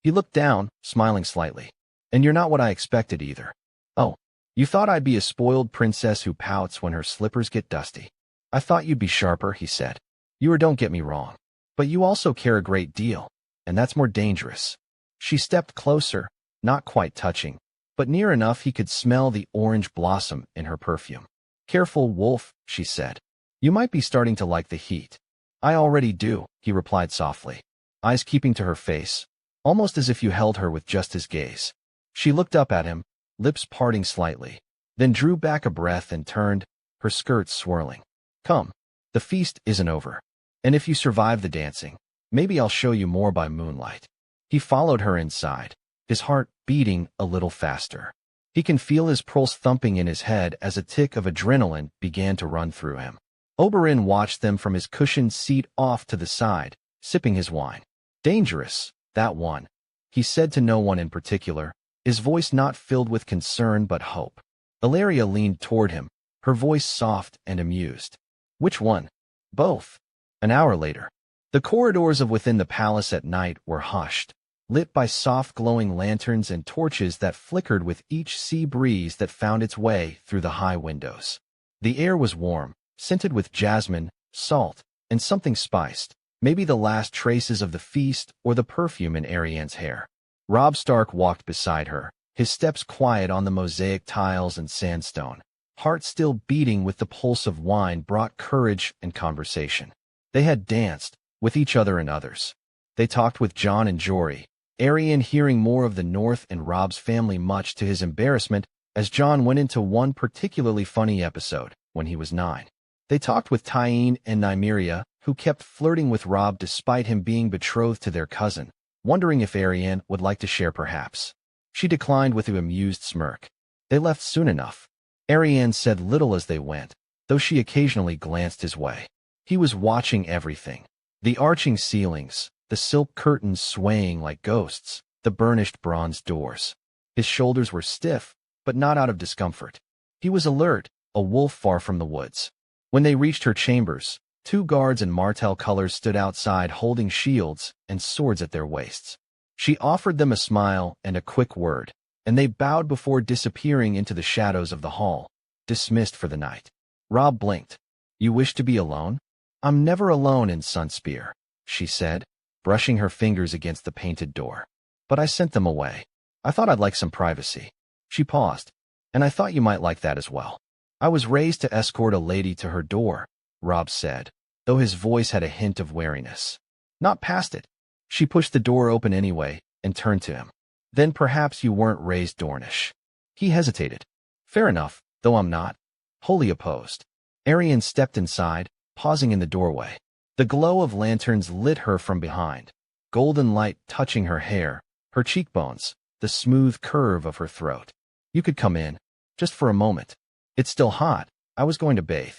A: He looked down, smiling slightly. "And you're not what I expected either." "Oh, you thought I'd be a spoiled princess who pouts when her slippers get dusty." "I thought you'd be sharper," he said. Don't get me wrong. But you also care a great deal, and that's more dangerous." She stepped closer, not quite touching, but near enough he could smell the orange blossom in her perfume. "Careful, Wolf," she said. "You might be starting to like the heat." "I already do," he replied softly, eyes keeping to her face, almost as if you held her with just his gaze. She looked up at him, lips parting slightly, then drew back a breath and turned, her skirts swirling. "Come, the feast isn't over. And if you survive the dancing, maybe I'll show you more by moonlight." He followed her inside, his heart beating a little faster. He can feel his pulse thumping in his head as a tick of adrenaline began to run through him. Oberyn watched them from his cushioned seat off to the side, sipping his wine. "Dangerous, that one," he said to no one in particular, his voice not filled with concern but hope. Ilaria leaned toward him, her voice soft and amused. "Which one?" "Both." An hour later, the corridors of within the palace at night were hushed, lit by soft glowing lanterns and torches that flickered with each sea breeze that found its way through the high windows. The air was warm, scented with jasmine, salt, and something spiced, maybe the last traces of the feast or the perfume in Arianne's hair. Robb Stark walked beside her, his steps quiet on the mosaic tiles and sandstone. Heart still beating with the pulse of wine brought courage and conversation. They had danced, with each other and others. They talked with Jon and Jory, Arianne hearing more of the North and Robb's family much to his embarrassment as Jon went into one particularly funny episode when he was 9. They talked with Tyene and Nymeria, who kept flirting with Robb despite him being betrothed to their cousin, wondering if Arianne would like to share perhaps. She declined with an amused smirk. They left soon enough. Arianne said little as they went, though she occasionally glanced his way. He was watching everything. The arching ceilings, the silk curtains swaying like ghosts, the burnished bronze doors. His shoulders were stiff, but not out of discomfort. He was alert, a wolf far from the woods. When they reached her chambers, 2 guards in martel colors stood outside holding shields and swords at their waists. She offered them a smile and a quick word, and they bowed before disappearing into the shadows of the hall, dismissed for the night. Robb blinked. You wish to be alone? I'm never alone in Sunspear, she said, brushing her fingers against the painted door. But I sent them away. I thought I'd like some privacy. She paused. And I thought you might like that as well. I was raised to escort a lady to her door, Robb said, though his voice had a hint of wariness. Not past it. She pushed the door open anyway and turned to him. Then perhaps you weren't raised Dornish. He hesitated. Fair enough, though I'm not. Wholly opposed. Arianne stepped inside, pausing in the doorway. The glow of lanterns lit her from behind, golden light touching her hair, her cheekbones, the smooth curve of her throat. You could come in, just for a moment. It's still hot. I was going to bathe.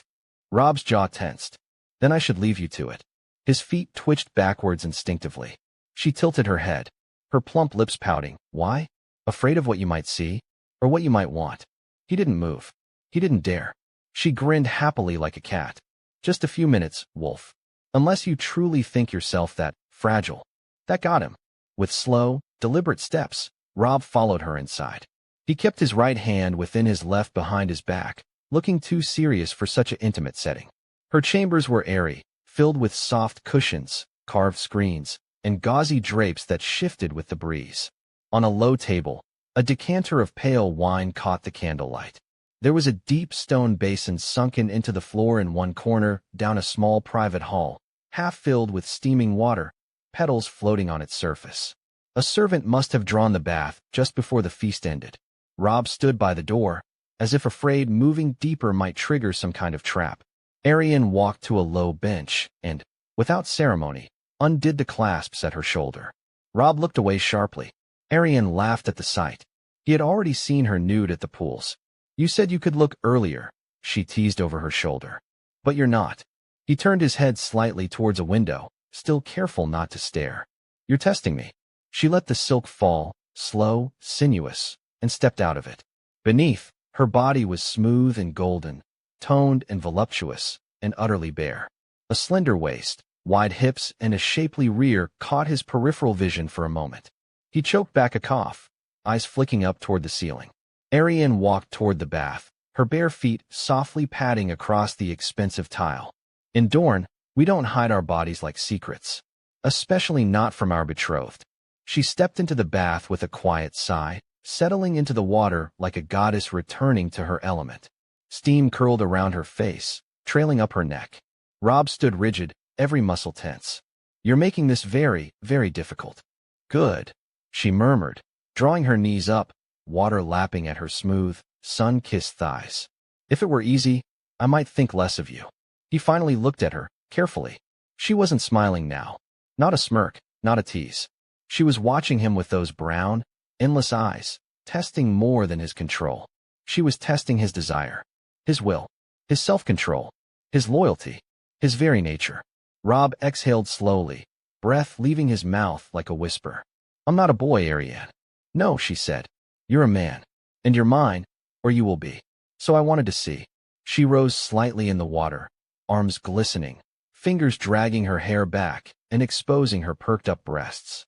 A: Robb's jaw tensed. Then I should leave you to it. His feet twitched backwards instinctively. She tilted her head, her plump lips pouting. Why? Afraid of what you might see? Or what you might want? He didn't move. He didn't dare. She grinned happily like a cat. Just a few minutes, Wolf. Unless you truly think yourself that fragile. That got him. With slow, deliberate steps, Robb followed her inside. He kept his right hand within his left behind his back, looking too serious for such an intimate setting. Her chambers were airy, filled with soft cushions, carved screens, and gauzy drapes that shifted with the breeze. On a low table, a decanter of pale wine caught the candlelight. There was a deep stone basin sunken into the floor in one corner, down a small private hall, half filled with steaming water, petals floating on its surface. A servant must have drawn the bath just before the feast ended. Robb stood by the door, as if afraid moving deeper might trigger some kind of trap. Arianne walked to a low bench and, without ceremony, undid the clasps at her shoulder. Robb looked away sharply. Arianne laughed at the sight. He had already seen her nude at the pools. You said you could look earlier, she teased over her shoulder. But you're not. He turned his head slightly towards a window, still careful not to stare. You're testing me. She let the silk fall, slow, sinuous, and stepped out of it. Beneath, her body was smooth and golden, toned and voluptuous, and utterly bare. A slender waist, wide hips, and a shapely rear caught his peripheral vision for a moment. He choked back a cough, eyes flicking up toward the ceiling. Arianne walked toward the bath, her bare feet softly padding across the expensive tile. In Dorne, we don't hide our bodies like secrets, especially not from our betrothed. She stepped into the bath with a quiet sigh, settling into the water like a goddess returning to her element. Steam curled around her face, trailing up her neck. Robb stood rigid, every muscle tense. You're making this very, very difficult. Good, she murmured, drawing her knees up, water lapping at her smooth, sun-kissed thighs. If it were easy, I might think less of you. He finally looked at her, carefully. She wasn't smiling now. Not a smirk, not a tease. She was watching him with those brown, endless eyes, testing more than his control. She was testing his desire, his will, his self-control, his loyalty, his very nature. Robb exhaled slowly, breath leaving his mouth like a whisper. I'm not a boy, Arianne. No, she said. You're a man. And you're mine, or you will be. So I wanted to see. She rose slightly in the water, arms glistening, fingers dragging her hair back and exposing her perked-up breasts.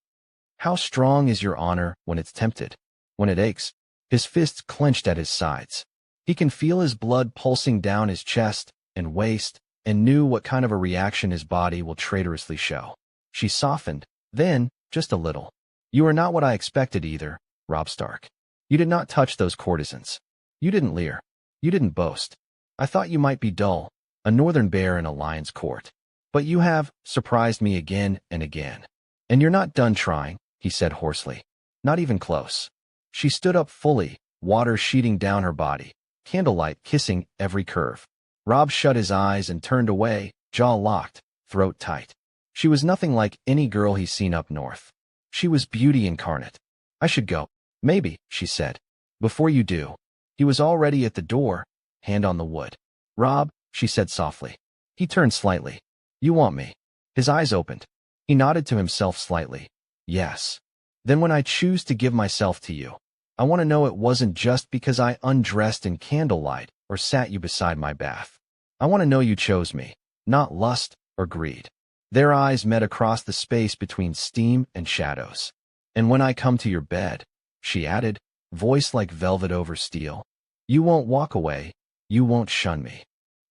A: How strong is your honor when it's tempted, when it aches? His fists clenched at his sides. He can feel his blood pulsing down his chest and waist and knew what kind of a reaction his body will traitorously show. She softened, then, just a little. You are not what I expected either, Robb Stark. You did not touch those courtesans. You didn't leer. You didn't boast. I thought you might be dull, a northern bear in a lion's court. But you have surprised me again and again. And you're not done trying, he said hoarsely. Not even close. She stood up fully, water sheeting down her body, candlelight kissing every curve. Robb shut his eyes and turned away, jaw locked, throat tight. She was nothing like any girl he's seen up north. She was beauty incarnate. I should go. Maybe, she said. Before you do. He was already at the door, hand on the wood. Robb, she said softly. He turned slightly. You want me? His eyes opened. He nodded to himself slightly. Yes. Then when I choose to give myself to you, I want to know it wasn't just because I undressed in candlelight or sat you beside my bath. I want to know you chose me, not lust or greed. Their eyes met across the space between steam and shadows. And when I come to your bed, she added, voice like velvet over steel, you won't walk away, you won't shun me.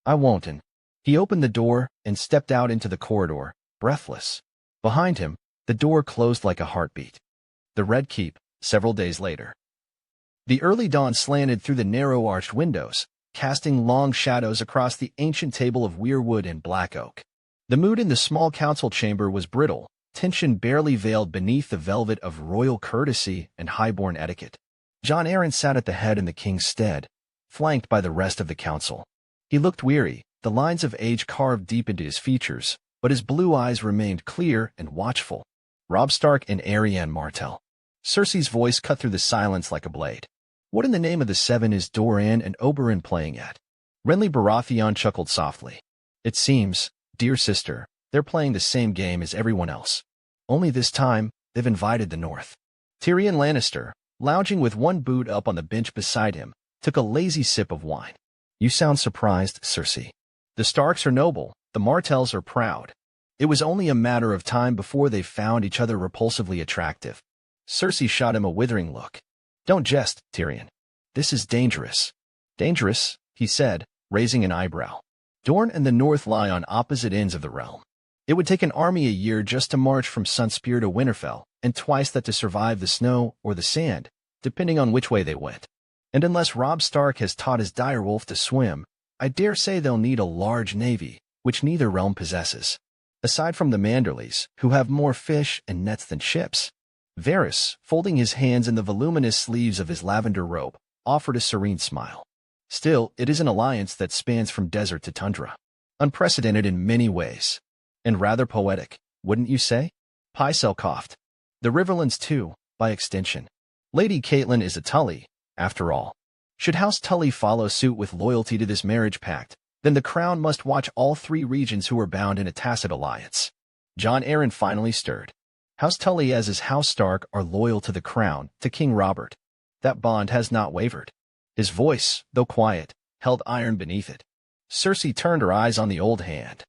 A: I won't. And he opened the door and stepped out into the corridor, breathless. Behind him, the door closed like a heartbeat. The Red Keep, several days later. The early dawn slanted through the narrow arched windows, casting long shadows across the ancient table of weirwood and black oak. The mood in the small council chamber was brittle, tension barely veiled beneath the velvet of royal courtesy and highborn etiquette. Jon Arryn sat at the head in the king's stead, flanked by the rest of the council. He looked weary, the lines of age carved deep into his features, but his blue eyes remained clear and watchful. Robb Stark and Arianne Martell. Cersei's voice cut through the silence like a blade. What in the name of the seven is Doran and Oberyn playing at? Renly Baratheon chuckled softly. It seems, dear sister, they're playing the same game as everyone else. Only this time, they've invited the North. Tyrion Lannister, lounging with one boot up on the bench beside him, took a lazy sip of wine. You sound surprised, Cersei. The Starks are noble, the Martells are proud. It was only a matter of time before they found each other repulsively attractive. Cersei shot him a withering look. Don't jest, Tyrion. This is dangerous. Dangerous, he said, raising an eyebrow. Dorne and the North lie on opposite ends of the realm. It would take an army a year just to march from Sunspear to Winterfell, and twice that to survive the snow or the sand, depending on which way they went. And unless Robb Stark has taught his direwolf to swim, I dare say they'll need a large navy, which neither realm possesses. Aside from the Manderleys, who have more fish and nets than ships. Varys, folding his hands in the voluminous sleeves of his lavender robe, offered a serene smile. Still, it is an alliance that spans from desert to tundra. Unprecedented in many ways. And rather poetic, wouldn't you say? Pycelle coughed. The Riverlands too, by extension. Lady Catelyn is a Tully, after all. Should House Tully follow suit with loyalty to this marriage pact, then the crown must watch all three regions who are bound in a tacit alliance. Jon Arryn finally stirred. House Tully as is House Stark are loyal to the crown, to King Robert. That bond has not wavered. His voice, though quiet, held iron beneath it. Cersei turned her eyes on the old hand.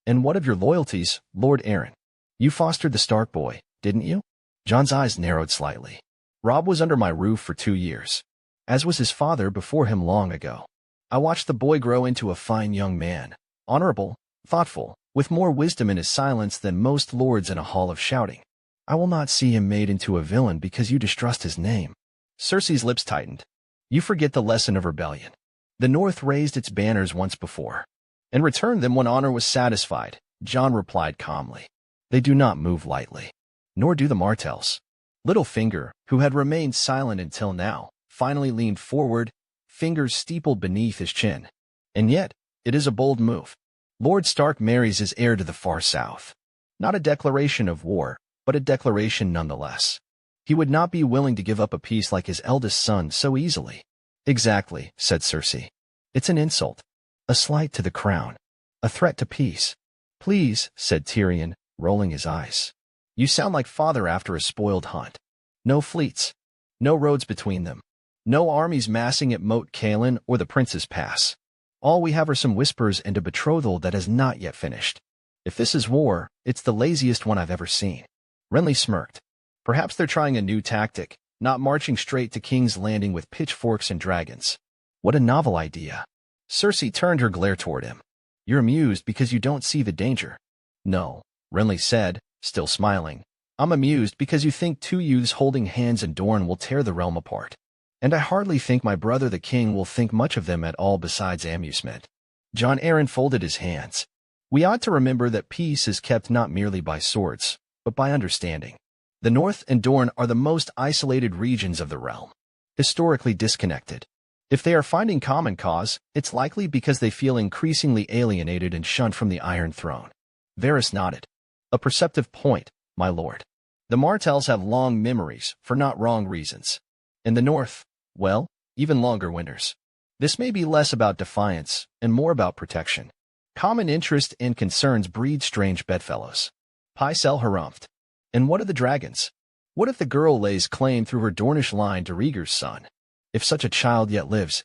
A: And what of your loyalties, Lord Arryn? You fostered the Stark boy, didn't you? Jon's eyes narrowed slightly. Robb was under my roof for 2 years, as was his father before him long ago. I watched the boy grow into a fine young man, honorable, thoughtful, with more wisdom in his silence than most lords in a hall of shouting. I will not see him made into a villain because you distrust his name. Cersei's lips tightened. You forget the lesson of rebellion. The North raised its banners once before, and returned them when honor was satisfied, Jon replied calmly. They do not move lightly. Nor do the Martells. Littlefinger, who had remained silent until now, finally leaned forward, fingers steepled beneath his chin. And yet, it is a bold move. Lord Stark marries his heir to the far south. Not a declaration of war, but a declaration nonetheless. He would not be willing to give up a piece like his eldest son so easily. Exactly, said Cersei. It's an insult. A slight to the crown. A threat to peace. Please, said Tyrion, rolling his eyes. You sound like father after a spoiled hunt. No fleets. No roads between them. No armies massing at Moat Cailin or the Prince's Pass. All we have are some whispers and a betrothal that has not yet finished. If this is war, it's the laziest one I've ever seen. Renly smirked. Perhaps they're trying a new tactic, not marching straight to King's Landing with pitchforks and dragons. What a novel idea. Cersei turned her glare toward him. You're amused because you don't see the danger. No, Renly said, still smiling. I'm amused because you think two youths holding hands in Dorne will tear the realm apart. And I hardly think my brother the king will think much of them at all besides amusement. Jon Arryn folded his hands. We ought to remember that peace is kept not merely by swords, but by understanding. The North and Dorne are the most isolated regions of the realm, historically disconnected. If they are finding common cause, it's likely because they feel increasingly alienated and shunned from the Iron Throne. Varys nodded. A perceptive point, my lord. The Martells have long memories, for not wrong reasons. In the north, well, even longer winters. This may be less about defiance and more about protection. Common interest and concerns breed strange bedfellows. Pycelle harumphed. And what of the dragons? What if the girl lays claim through her Dornish line to Rhaegar's son? If such a child yet lives,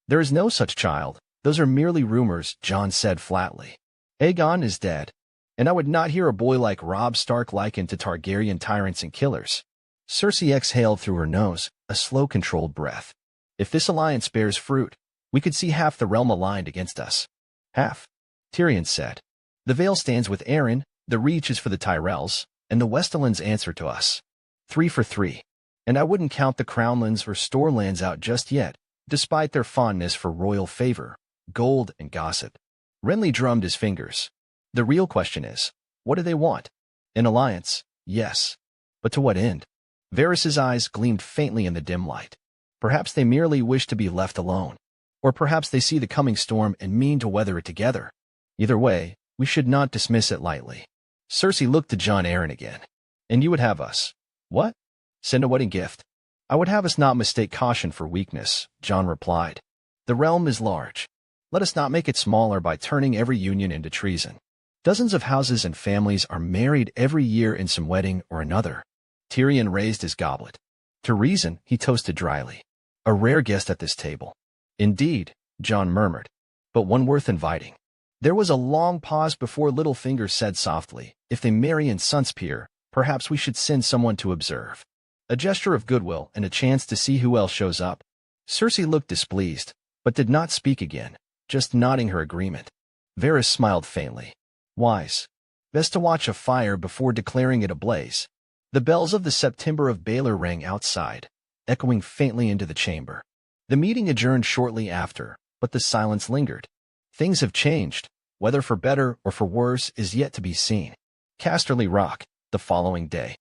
A: There is no such child. Those are merely rumors, Jon said flatly. Aegon is dead. And I would not hear a boy like Robb Stark likened to Targaryen tyrants and killers. Cersei exhaled through her nose, a slow, controlled breath. If this alliance bears fruit, we could see half the realm aligned against us. Half, Tyrion said. The Vale stands with Arryn, the Reach is for the Tyrells, and the Westerlands answer to us. 3 for 3. And I wouldn't count the Crownlands or Storelands out just yet, despite their fondness for royal favor, gold, and gossip. Renly drummed his fingers. The real question is, what do they want? An alliance, yes. But to what end? Varys's eyes gleamed faintly in the dim light. Perhaps they merely wish to be left alone. Or perhaps they see the coming storm and mean to weather it together. Either way, we should not dismiss it lightly. Cersei looked to Jon Arryn again. And you would have us. What? Send a wedding gift. I would have us not mistake caution for weakness, Jon replied. The realm is large. Let us not make it smaller by turning every union into treason. Dozens of houses and families are married every year in some wedding or another. Tyrion raised his goblet. To reason, he toasted dryly. A rare guest at this table. Indeed, Jon murmured, but one worth inviting. There was a long pause before Littlefinger said softly, if they marry in Sunspear, perhaps we should send someone to observe. A gesture of goodwill and a chance to see who else shows up. Cersei looked displeased, but did not speak again, just nodding her agreement. Varys smiled faintly. Wise. Best to watch a fire before declaring it ablaze. The bells of the September of Baelor rang outside, echoing faintly into the chamber. The meeting adjourned shortly after, but the silence lingered. Things have changed. Whether for better or for worse is yet to be seen. Casterly Rock, the following day.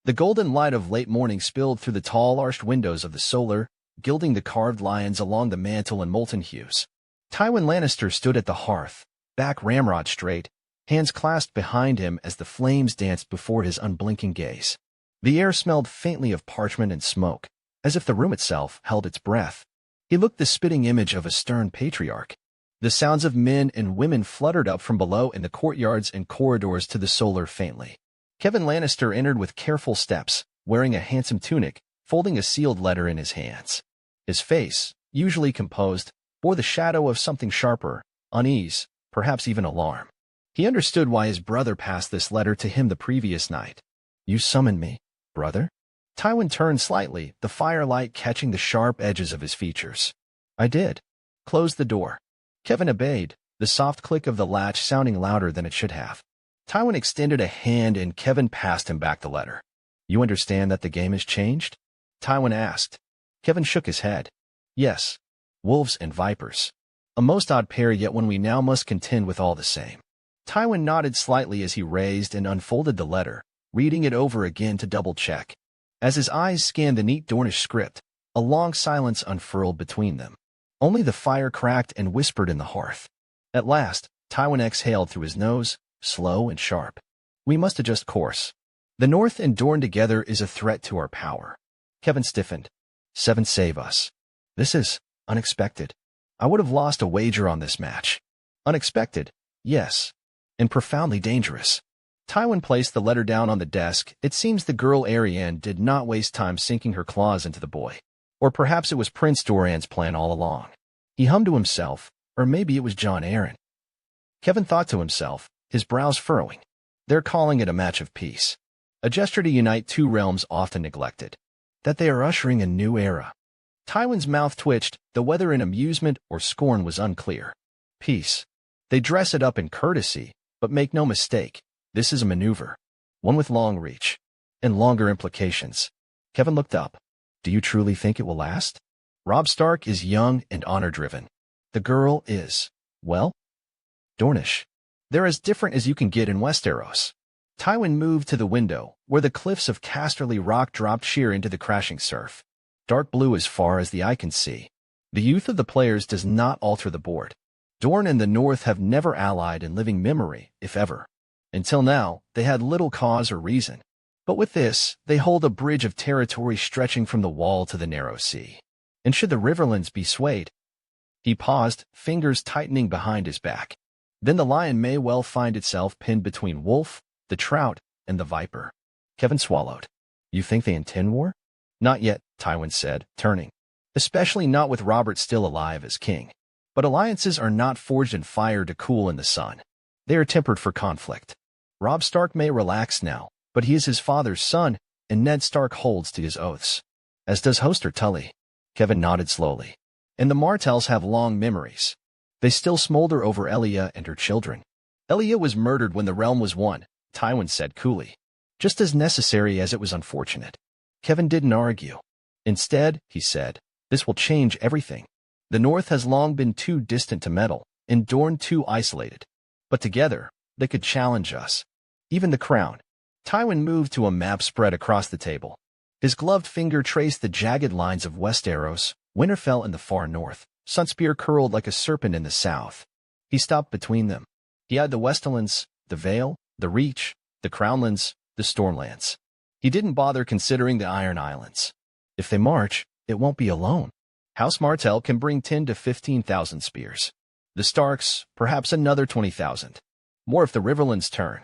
A: The golden light of late morning spilled through the tall arched windows of the solar, gilding the carved lions along the mantel in molten hues. Tywin Lannister stood at the hearth, back ramrod straight, hands clasped behind him as the flames danced before his unblinking gaze. The air smelled faintly of parchment and smoke, as if the room itself held its breath. He looked the spitting image of a stern patriarch. The sounds of men and women fluttered up from below in the courtyards and corridors to the solar faintly. Kevan Lannister entered with careful steps, wearing a handsome tunic, folding a sealed letter in his hands. His face, usually composed, bore the shadow of something sharper, unease, perhaps even alarm. He understood why his brother passed this letter to him the previous night. You summoned me, brother? Tywin turned slightly, the firelight catching the sharp edges of his features. I did. Close the door. Kevan obeyed, the soft click of the latch sounding louder than it should have. Tywin extended a hand and Kevan passed him back the letter. You understand that the game has changed? Tywin asked. Kevan shook his head. Yes. Wolves and vipers. A most odd pair, yet one we now must contend with all the same. Tywin nodded slightly as he raised and unfolded the letter, reading it over again to double-check. As his eyes scanned the neat Dornish script, a long silence unfurled between them. Only the fire cracked and whispered in the hearth. At last, Tywin exhaled through his nose, slow and sharp. We must adjust course. The North and Dorne together is a threat to our power. Kevan stiffened. 7 save us. This is unexpected. I would have lost a wager on this match. Unexpected, yes, and profoundly dangerous. Tywin placed the letter down on the desk. It seems the girl Arianne did not waste time sinking her claws into the boy. Or perhaps it was Prince Doran's plan all along. He hummed to himself, or maybe it was Jon Arryn. Kevan thought to himself, his brows furrowing. They're calling it a match of peace. A gesture to unite two realms often neglected. That they are ushering a new era. Tywin's mouth twitched, though whether in amusement or scorn was unclear. Peace. They dress it up in courtesy, but make no mistake, this is a maneuver. One with long reach. And longer implications. Kevan looked up. Do you truly think it will last? Robb Stark is young and honor-driven. The girl is, well, Dornish. They're as different as you can get in Westeros. Tywin moved to the window, where the cliffs of Casterly Rock dropped sheer into the crashing surf. Dark blue as far as the eye can see. The youth of the players does not alter the board. Dorne and the North have never allied in living memory, if ever. Until now, they had little cause or reason. But with this, they hold a bridge of territory stretching from the wall to the narrow sea. And should the riverlands be swayed? He paused, fingers tightening behind his back. Then the lion may well find itself pinned between wolf, the trout, and the viper. Kevin swallowed. You think they intend war? Not yet, Tywin said, turning. Especially not with Robert still alive as king. But alliances are not forged in fire to cool in the sun. They are tempered for conflict. Robb Stark may relax now, but he is his father's son, and Ned Stark holds to his oaths. As does Hoster Tully. Kevin nodded slowly. And the Martells have long memories. They still smolder over Elia and her children. Elia was murdered when the realm was won, Tywin said coolly. Just as necessary as it was unfortunate. Kevin didn't argue. Instead, he said, this will change everything. The North has long been too distant to meddle, and Dorne too isolated. But together, they could challenge us. Even the crown. Tywin moved to a map spread across the table. His gloved finger traced the jagged lines of Westeros, Winterfell in the far north, Sunspear curled like a serpent in the south. He stopped between them. He eyed the Westerlands, the Vale, the Reach, the Crownlands, the Stormlands. He didn't bother considering the Iron Islands. If they march, it won't be alone. House Martell can bring 10 to 15,000 spears. The Starks, perhaps another 20,000. More if the Riverlands turn.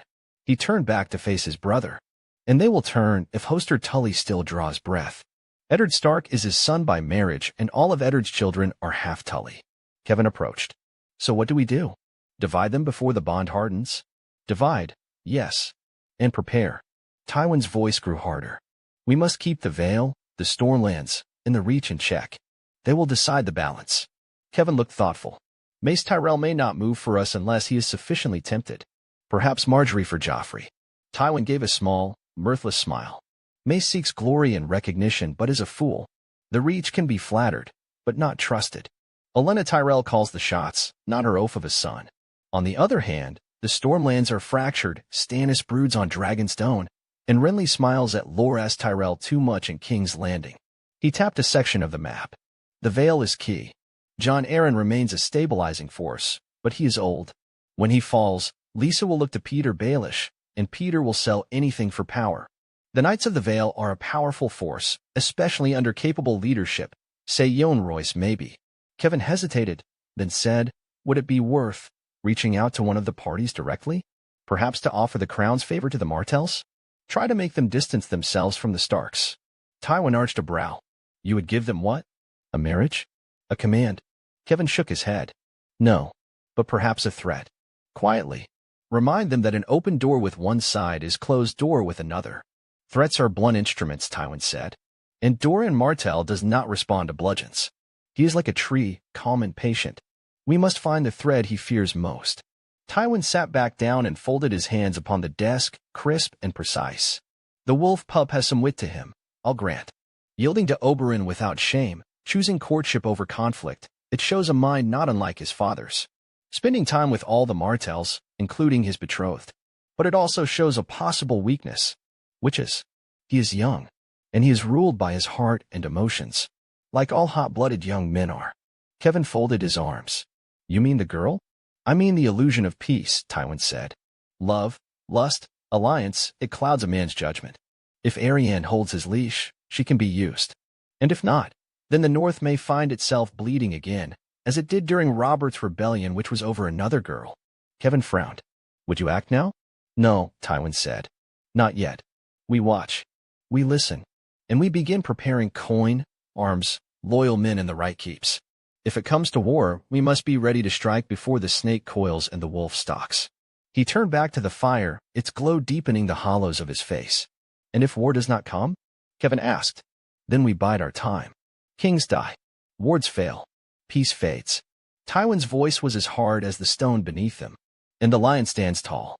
A: He turned back to face his brother. And they will turn if Hoster Tully still draws breath. Eddard Stark is his son by marriage, and all of Eddard's children are half Tully. Kevin approached. So what do we do? Divide them before the bond hardens? Divide, yes. And prepare. Tywin's voice grew harder. We must keep the Vale, the Stormlands, and the Reach in check. They will decide the balance. Kevin looked thoughtful. Mace Tyrell may not move for us unless he is sufficiently tempted. Perhaps Marjorie for Joffrey. Tywin gave a small, mirthless smile. Mace seeks glory and recognition but is a fool. The Reach can be flattered, but not trusted. Olenna Tyrell calls the shots, not her oaf of a son. On the other hand, the Stormlands are fractured, Stannis broods on Dragonstone, and Renly smiles at Loras Tyrell too much in King's Landing. He tapped a section of the map. The Vale is key. Jon Arryn remains a stabilizing force, but he is old. When he falls, Lisa will look to Peter Baelish, and Peter will sell anything for power. The Knights of the Vale are a powerful force, especially under capable leadership, say Yohn Royce maybe. Kevin hesitated, then said, would it be worth reaching out to one of the parties directly? Perhaps to offer the crown's favor to the Martells? Try to make them distance themselves from the Starks. Tywin arched a brow. You would give them what? A marriage? A command? Kevin shook his head. No, but perhaps a threat. Quietly. Remind them that an open door with one side is closed door with another. Threats are blunt instruments, Tywin said. And Doran Martell does not respond to bludgeons. He is like a tree, calm and patient. We must find the thread he fears most. Tywin sat back down and folded his hands upon the desk, crisp and precise. The wolf pup has some wit to him, I'll grant. Yielding to Oberyn without shame, choosing courtship over conflict, it shows a mind not unlike his father's. Spending time with all the Martells, including his betrothed. But it also shows a possible weakness, which is, he is young, and he is ruled by his heart and emotions, like all hot-blooded young men are. Kevin folded his arms. You mean the girl? I mean the illusion of peace, Tywin said. Love, lust, alliance, it clouds a man's judgment. If Arianne holds his leash, she can be used. And if not, then the North may find itself bleeding again, as it did during Robert's rebellion, which was over another girl. Kevin frowned. Would you act now? No, Tywin said. Not yet. We watch. We listen. And we begin preparing coin, arms, loyal men in the right keeps. If it comes to war, we must be ready to strike before the snake coils and the wolf stalks. He turned back to the fire, its glow deepening the hollows of his face. And if war does not come? Kevin asked. Then we bide our time. Kings die. Wards fail. Peace fades. Tywin's voice was as hard as the stone beneath him. And the lion stands tall.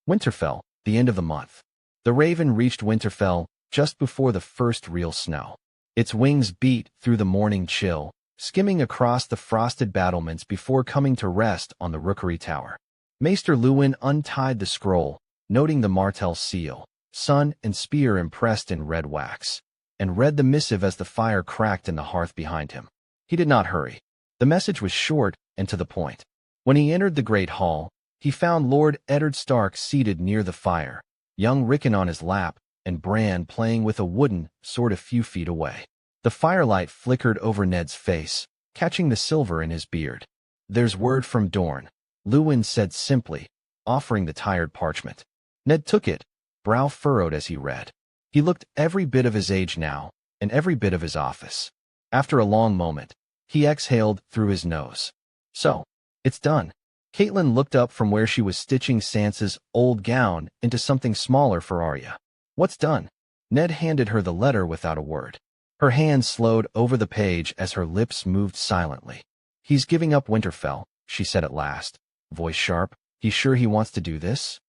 A: Winterfell, the end of the month. The raven reached Winterfell just before the first real snow. Its wings beat through the morning chill, skimming across the frosted battlements before coming to rest on the Rookery Tower. Maester Luwin untied the scroll, noting the Martell seal, sun and spear impressed in red wax, and read the missive as the fire cracked in the hearth behind him. He did not hurry. The message was short and to the point. When he entered the great hall, he found Lord Eddard Stark seated near the fire, young Rickon on his lap, and Bran playing with a wooden sword a few feet away. The firelight flickered over Ned's face, catching the silver in his beard. "There's word from Dorne," Luwin said simply, offering the tired parchment. Ned took it, brow furrowed as he read. He looked every bit of his age now, and every bit of his office. After a long moment, he exhaled through his nose. "So, it's done." Catelyn looked up from where she was stitching Sansa's old gown into something smaller for Arya. "What's done?" Ned handed her the letter without a word. Her hand slowed over the page as her lips moved silently. "He's giving up Winterfell," she said at last, voice sharp. "He's sure he wants to do this?"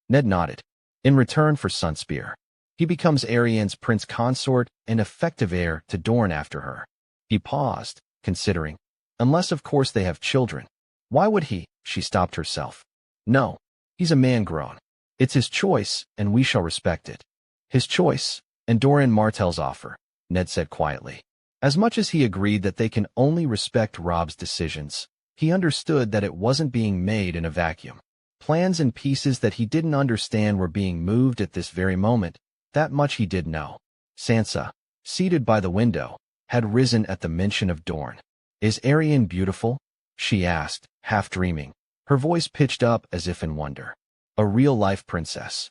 A: Ned nodded. "In return for Sunspear. He becomes Arianne's prince consort and effective heir to Dorne after her." He paused, considering. "Unless of course they have children. Why would he?" She stopped herself. "No. He's a man grown. It's his choice, and we shall respect it." "His choice, and Doran Martell's offer," Ned said quietly. As much as he agreed that they can only respect Robb's decisions, he understood that it wasn't being made in a vacuum. Plans and pieces that he didn't understand were being moved at this very moment. That much he did know. Sansa, seated by the window, had risen at the mention of Dorne. "Is Arianne beautiful?" she asked, half dreaming, her voice pitched up as if in wonder. "A real-life princess."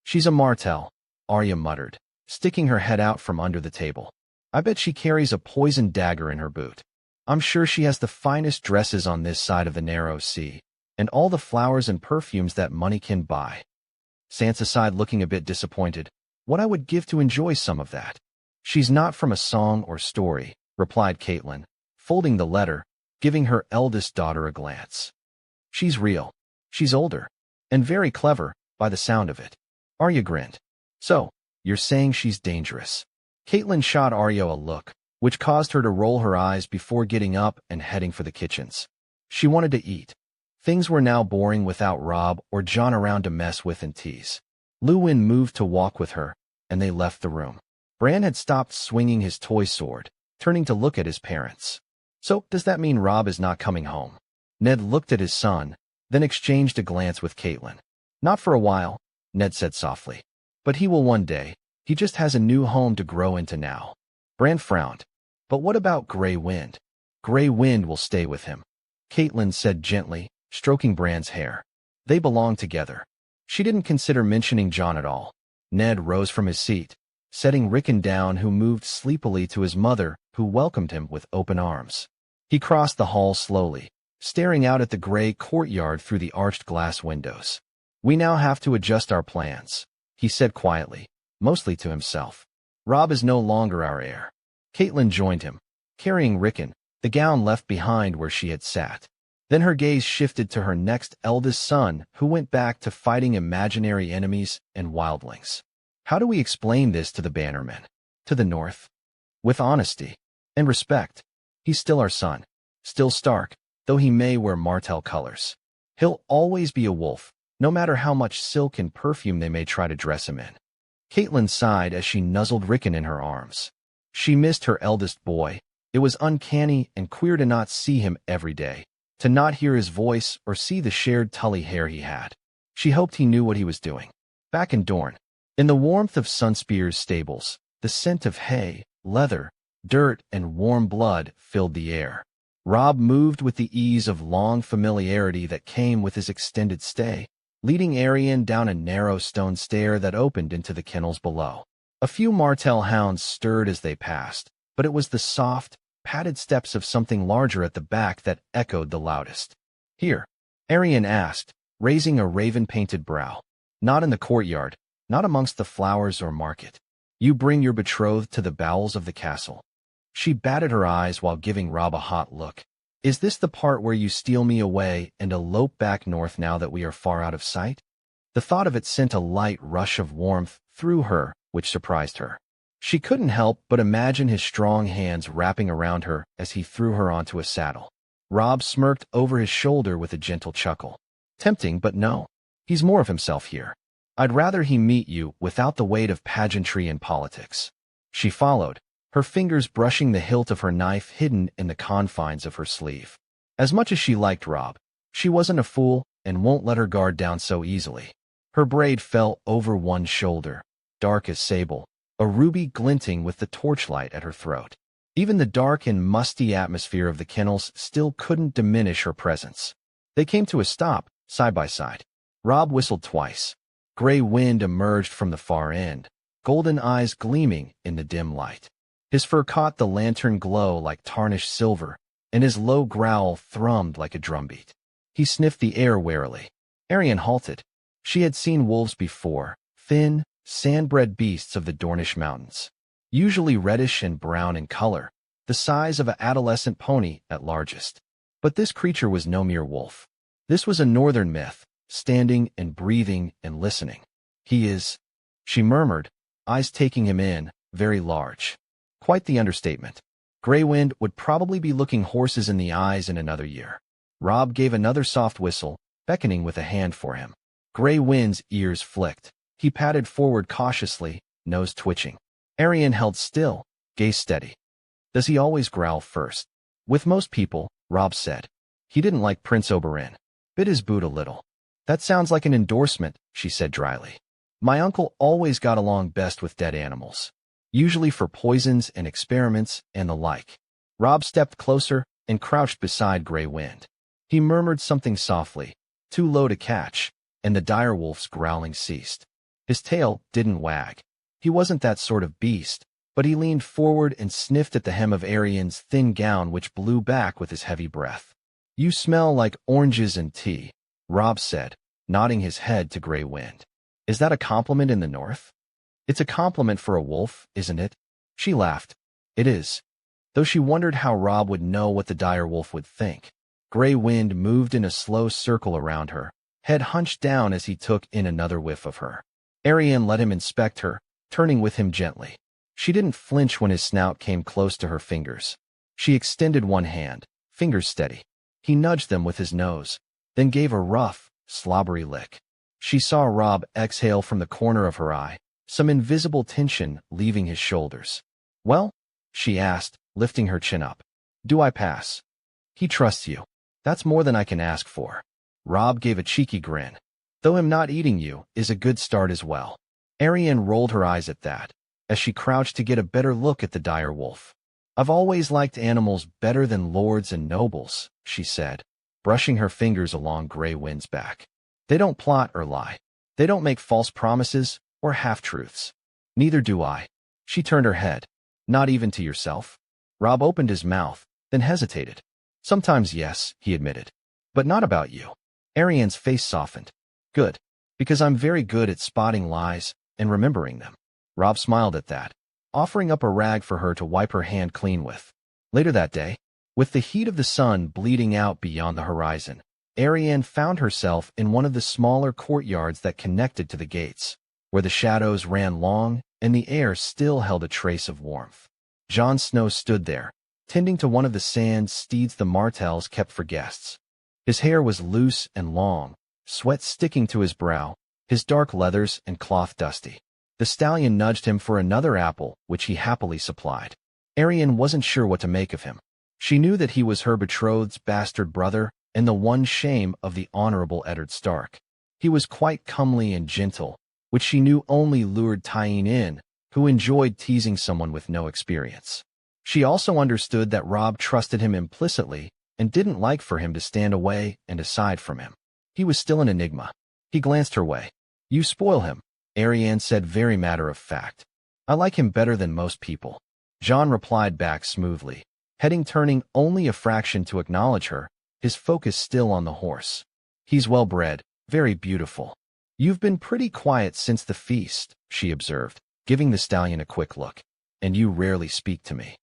A: "She's a Martell," Arya muttered, sticking her head out from under the table. "I bet she carries a poisoned dagger in her boot. I'm sure she has the finest dresses on this side of the narrow sea, and all the flowers and perfumes that money can buy." Sansa sighed, looking a bit disappointed. "What I would give to enjoy some of that." "She's not from a song or story," replied Catelyn, folding the letter, giving her eldest daughter a glance. "She's real. She's older. And very clever, by the sound of it." Arya grinned. "So, you're saying she's dangerous?" Catelyn shot Arya a look, which caused her to roll her eyes before getting up and heading for the kitchens. She wanted to eat. Things were now boring without Robb or Jon around to mess with and tease. Luwin moved to walk with her, and they left the room. Bran had stopped swinging his toy sword, turning to look at his parents. "So, does that mean Robb is not coming home?" Ned looked at his son, then exchanged a glance with Catelyn. "Not for a while," Ned said softly. "But he will one day. He just has a new home to grow into now." Bran frowned. "But what about Grey Wind?" "Grey Wind will stay with him," Catelyn said gently, stroking Bran's hair. "They belong together." She didn't consider mentioning Jon at all. Ned rose from his seat, setting Rickon down, who moved sleepily to his mother, who welcomed him with open arms. He crossed the hall slowly, staring out at the gray courtyard through the arched glass windows. "We now have to adjust our plans," he said quietly, mostly to himself. "Robb is no longer our heir." Catelyn joined him, carrying Rickon, the gown left behind where she had sat. Then her gaze shifted to her next eldest son, who went back to fighting imaginary enemies and wildlings. "How do we explain this to the bannermen? To the north? With honesty and respect. He's still our son, still Stark, though he may wear Martell colors. He'll always be a wolf, no matter how much silk and perfume they may try to dress him in." Catelyn sighed as she nuzzled Rickon in her arms. She missed her eldest boy. It was uncanny and queer to not see him every day, to not hear his voice or see the shared Tully hair he had. She hoped he knew what he was doing. Back in Dorne, in the warmth of Sunspear's stables, the scent of hay, leather, dirt, and warm blood filled the air. Robb moved with the ease of long familiarity that came with his extended stay, leading Arianne down a narrow stone stair that opened into the kennels below. A few Martell hounds stirred as they passed, but it was the soft, padded steps of something larger at the back that echoed the loudest. "Here?" Arianne asked, raising a raven-painted brow. "Not in the courtyard, not amongst the flowers or market. You bring your betrothed to the bowels of the castle." She batted her eyes while giving Robb a hot look. "Is this the part where you steal me away and elope back north now that we are far out of sight?" The thought of it sent a light rush of warmth through her, which surprised her. She couldn't help but imagine his strong hands wrapping around her as he threw her onto a saddle. Robb smirked over his shoulder with a gentle chuckle. "Tempting, but no. He's more of himself here. I'd rather he meet you without the weight of pageantry and politics." She followed, her fingers brushing the hilt of her knife hidden in the confines of her sleeve. As much as she liked Robb, she wasn't a fool and won't let her guard down so easily. Her braid fell over one shoulder, dark as sable, a ruby glinting with the torchlight at her throat. Even the dark and musty atmosphere of the kennels still couldn't diminish her presence. They came to a stop, side by side. Robb whistled twice. Gray Wind emerged from the far end, golden eyes gleaming in the dim light. His fur caught the lantern glow like tarnished silver, and his low growl thrummed like a drumbeat. He sniffed the air warily. Arryn halted. She had seen wolves before, thin, sand-bred beasts of the Dornish mountains, usually reddish and brown in color, the size of an adolescent pony at largest. But this creature was no mere wolf. This was a northern myth, standing and breathing and listening. He is, she murmured, eyes taking him in, very large. Quite the understatement. Gray Wind would probably be looking horses in the eyes in another year. Robb gave another soft whistle, beckoning with a hand for him. Gray Wind's ears flicked. He padded forward cautiously, nose twitching. Arryn held still, gaze steady. Does he always growl first? With most people, Robb said. He didn't like Prince Oberyn. Bit his boot a little. That sounds like an endorsement, she said dryly. My uncle always got along best with dead animals, usually for poisons and experiments and the like. Robb stepped closer and crouched beside Gray Wind. He murmured something softly, too low to catch, and the direwolf's growling ceased. His tail didn't wag. He wasn't that sort of beast, but he leaned forward and sniffed at the hem of Arryn's thin gown which blew back with his heavy breath. You smell like oranges and tea, Robb said, nodding his head to Gray Wind. Is that a compliment in the north? It's a compliment for a wolf, isn't it? She laughed. It is. Though she wondered how Robb would know what the direwolf would think. Gray Wind moved in a slow circle around her, head hunched down as he took in another whiff of her. Arryn let him inspect her, turning with him gently. She didn't flinch when his snout came close to her fingers. She extended one hand, fingers steady. He nudged them with his nose, then gave a rough, slobbery lick. She saw Robb exhale from the corner of her eye, some invisible tension leaving his shoulders. Well? She asked, lifting her chin up. Do I pass? He trusts you. That's more than I can ask for. Robb gave a cheeky grin. Though him not eating you is a good start as well. Arryn rolled her eyes at that, as she crouched to get a better look at the dire wolf. I've always liked animals better than lords and nobles, she said, brushing her fingers along Gray Wind's back. They don't plot or lie. They don't make false promises or half-truths. Neither do I. She turned her head. Not even to yourself? Robb opened his mouth, then hesitated. Sometimes yes, he admitted. But not about you. Arryn's face softened. Good. Because I'm very good at spotting lies and remembering them. Robb smiled at that, offering up a rag for her to wipe her hand clean with. Later that day, with the heat of the sun bleeding out beyond the horizon, Arryn found herself in one of the smaller courtyards that connected to the gates, where the shadows ran long and the air still held a trace of warmth. Jon Snow stood there, tending to one of the sand steeds the Martells kept for guests. His hair was loose and long, sweat sticking to his brow, his dark leathers and cloth dusty. The stallion nudged him for another apple, which he happily supplied. Arryn wasn't sure what to make of him. She knew that he was her betrothed's bastard brother and the one shame of the honorable Eddard Stark. He was quite comely and gentle, which she knew only lured Tyene in, who enjoyed teasing someone with no experience. She also understood that Robb trusted him implicitly and didn't like for him to stand away and aside from him. He was still an enigma. He glanced her way. You spoil him, Arryn said very matter of fact. I like him better than most people. Jon replied back smoothly, heading turning only a fraction to acknowledge her, his focus still on the horse. He's well-bred, very beautiful. You've been pretty quiet since the feast, she observed, giving the stallion a quick look. And you rarely speak to me.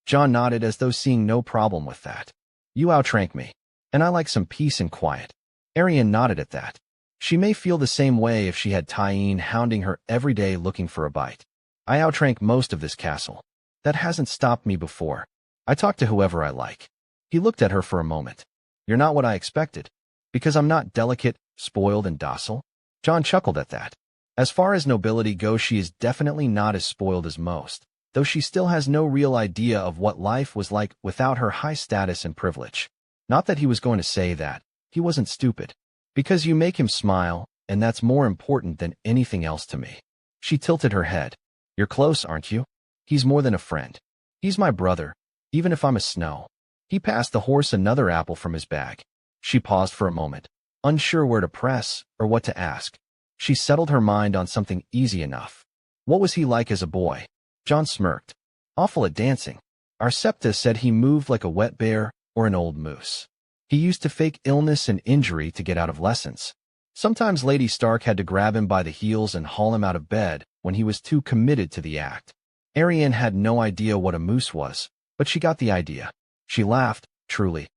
A: Jon nodded as though seeing no problem with that. You outrank me, and I like some peace and quiet. Arryn nodded at that. She may feel the same way if she had Tyene hounding her every day looking for a bite. I outrank most of this castle. That hasn't stopped me before. I talk to whoever I like. He looked at her for a moment. You're not what I expected. Because I'm not delicate, spoiled, and docile? Jon chuckled at that. As far as nobility goes, she is definitely not as spoiled as most, though she still has no real idea of what life was like without her high status and privilege. Not that he was going to say that. He wasn't stupid. Because you make him smile, and that's more important than anything else to me. She tilted her head. You're close, aren't you? He's more than a friend. He's my brother, even if I'm a snow. He passed the horse another apple from his bag. She paused for a moment, unsure where to press or what to ask. She settled her mind on something easy enough. What was he like as a boy? Jon smirked. Awful at dancing. Our Septa said he moved like a wet bear or an old moose. He used to fake illness and injury to get out of lessons. Sometimes Lady Stark had to grab him by the heels and haul him out of bed when he was too committed to the act. Arryn had no idea what a moose was, but she got the idea. She laughed. Truly.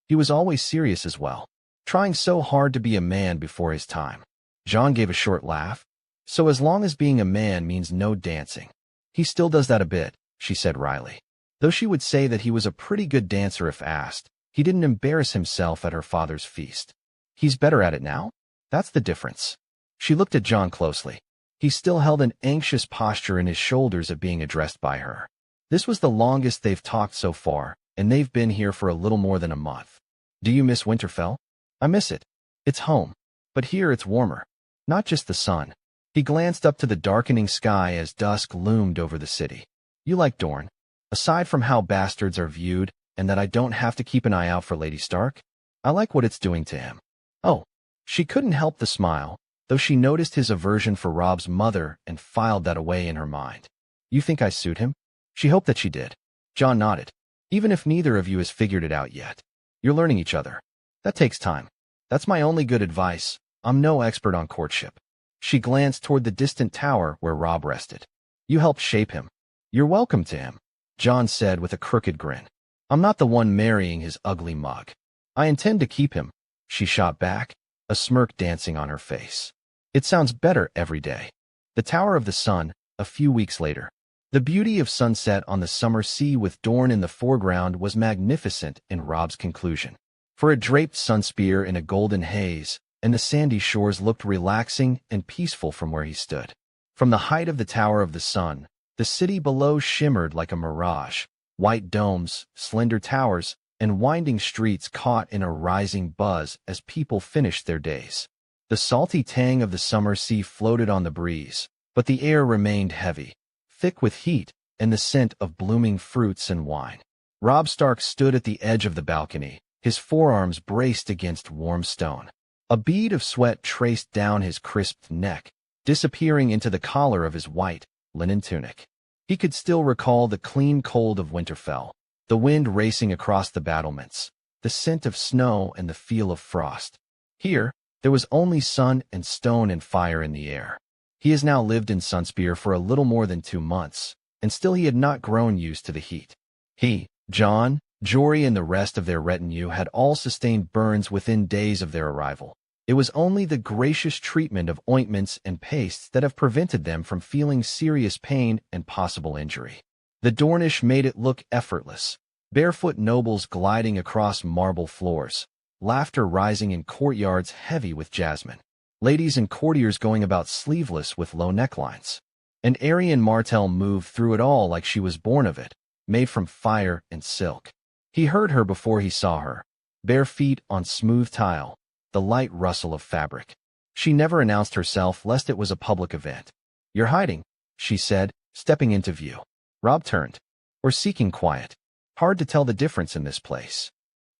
A: He was always serious as well, trying so hard to be a man before his time. Jon gave a short laugh. So as long as being a man means no dancing. He still does that a bit, she said wryly. Though she would say that he was a pretty good dancer if asked, he didn't embarrass himself at her father's feast. He's better at it now? That's the difference. She looked at Jon closely. He still held an anxious posture in his shoulders at being addressed by her. This was the longest they've talked so far, and they've been here for a little more than a month. Do you miss Winterfell? I miss it. It's home. But here it's warmer. Not just the sun. He glanced up to the darkening sky as dusk loomed over the city. You like Dorne? Aside from how bastards are viewed, and that I don't have to keep an eye out for Lady Stark, I like what it's doing to him. Oh. She couldn't help the smile, though she noticed his aversion for Robb's mother and filed that away in her mind. You think I suit him? She hoped that she did. Jon nodded. Even if neither of you has figured it out yet. You're learning each other. That takes time. That's my only good advice. I'm no expert on courtship. She glanced toward the distant tower where Robb rested. You helped shape him. You're welcome to him, Jon said with a crooked grin. I'm not the one marrying his ugly mug. I intend to keep him, she shot back, a smirk dancing on her face. It sounds better every day. The Tower of the Sun, a few weeks later. The beauty of sunset on the summer sea with Dorne in the foreground was magnificent in Robb's conclusion. For it draped Sunspear in a golden haze, and the sandy shores looked relaxing and peaceful from where he stood. From the height of the Tower of the Sun, the city below shimmered like a mirage, white domes, slender towers, and winding streets caught in a rising buzz as people finished their days. The salty tang of the summer sea floated on the breeze, but the air remained heavy, thick with heat and the scent of blooming fruits and wine. Robb Stark stood at the edge of the balcony, his forearms braced against warm stone. A bead of sweat traced down his crisped neck, disappearing into the collar of his white, linen tunic. He could still recall the clean cold of Winterfell, the wind racing across the battlements, the scent of snow and the feel of frost. Here, there was only sun and stone and fire in the air. He has now lived in Sunspear for a little more than 2 months, and still he had not grown used to the heat. He, Jon, Jory and the rest of their retinue had all sustained burns within days of their arrival. It was only the gracious treatment of ointments and pastes that have prevented them from feeling serious pain and possible injury. The Dornish made it look effortless. Barefoot nobles gliding across marble floors, laughter rising in courtyards heavy with jasmine, ladies and courtiers going about sleeveless with low necklines. And Arryn Martell moved through it all like she was born of it, made from fire and silk. He heard her before he saw her, bare feet on smooth tile, the light rustle of fabric. She never announced herself lest it was a public event. You're hiding, she said, stepping into view. Robb turned. Or seeking quiet. Hard to tell the difference in this place.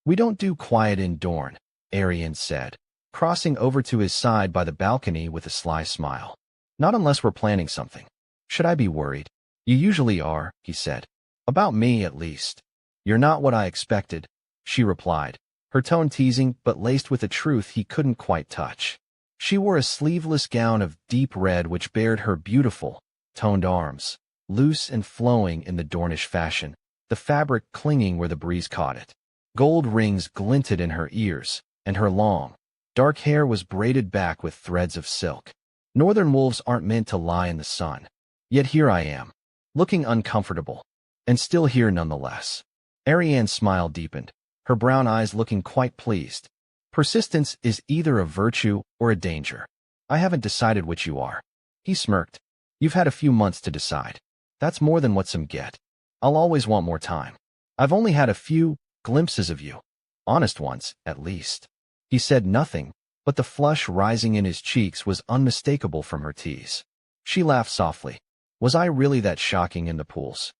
A: We don't do quiet in Dorne, Arryn said, crossing over to his side by the balcony with a sly smile. Not unless we're planning something. Should I be worried? You usually are, he said. About me, at least. You're not what I expected, she replied, her tone teasing but laced with a truth he couldn't quite touch. She wore a sleeveless gown of deep red which bared her beautiful, toned arms, loose and flowing in the Dornish fashion, the fabric clinging where the breeze caught it. Gold rings glinted in her ears, and her long, dark hair was braided back with threads of silk. Northern wolves aren't meant to lie in the sun. Yet here I am, looking uncomfortable, and still here nonetheless. Arryn's smile deepened, her brown eyes looking quite pleased. Persistence is either a virtue or a danger. I haven't decided which you are. He smirked. You've had a few months to decide. That's more than what some get. I'll always want more time. I've only had a few glimpses of you. Honest ones, at least. He said nothing, but the flush rising in his cheeks was unmistakable from her tease. She laughed softly. Was I really that shocking in the pools?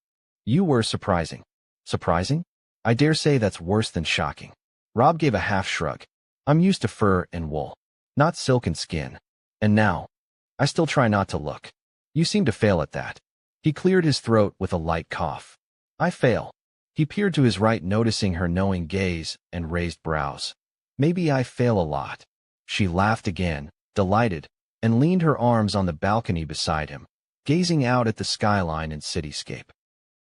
A: You were surprising. Surprising? I dare say that's worse than shocking. Robb gave a half shrug. I'm used to fur and wool, not silk and skin. And now, I still try not to look. You seem to fail at that. He cleared his throat with a light cough. I fail. He peered to his right, noticing her knowing gaze and raised brows. Maybe I fail a lot. She laughed again, delighted, and leaned her arms on the balcony beside him, gazing out at the skyline and cityscape.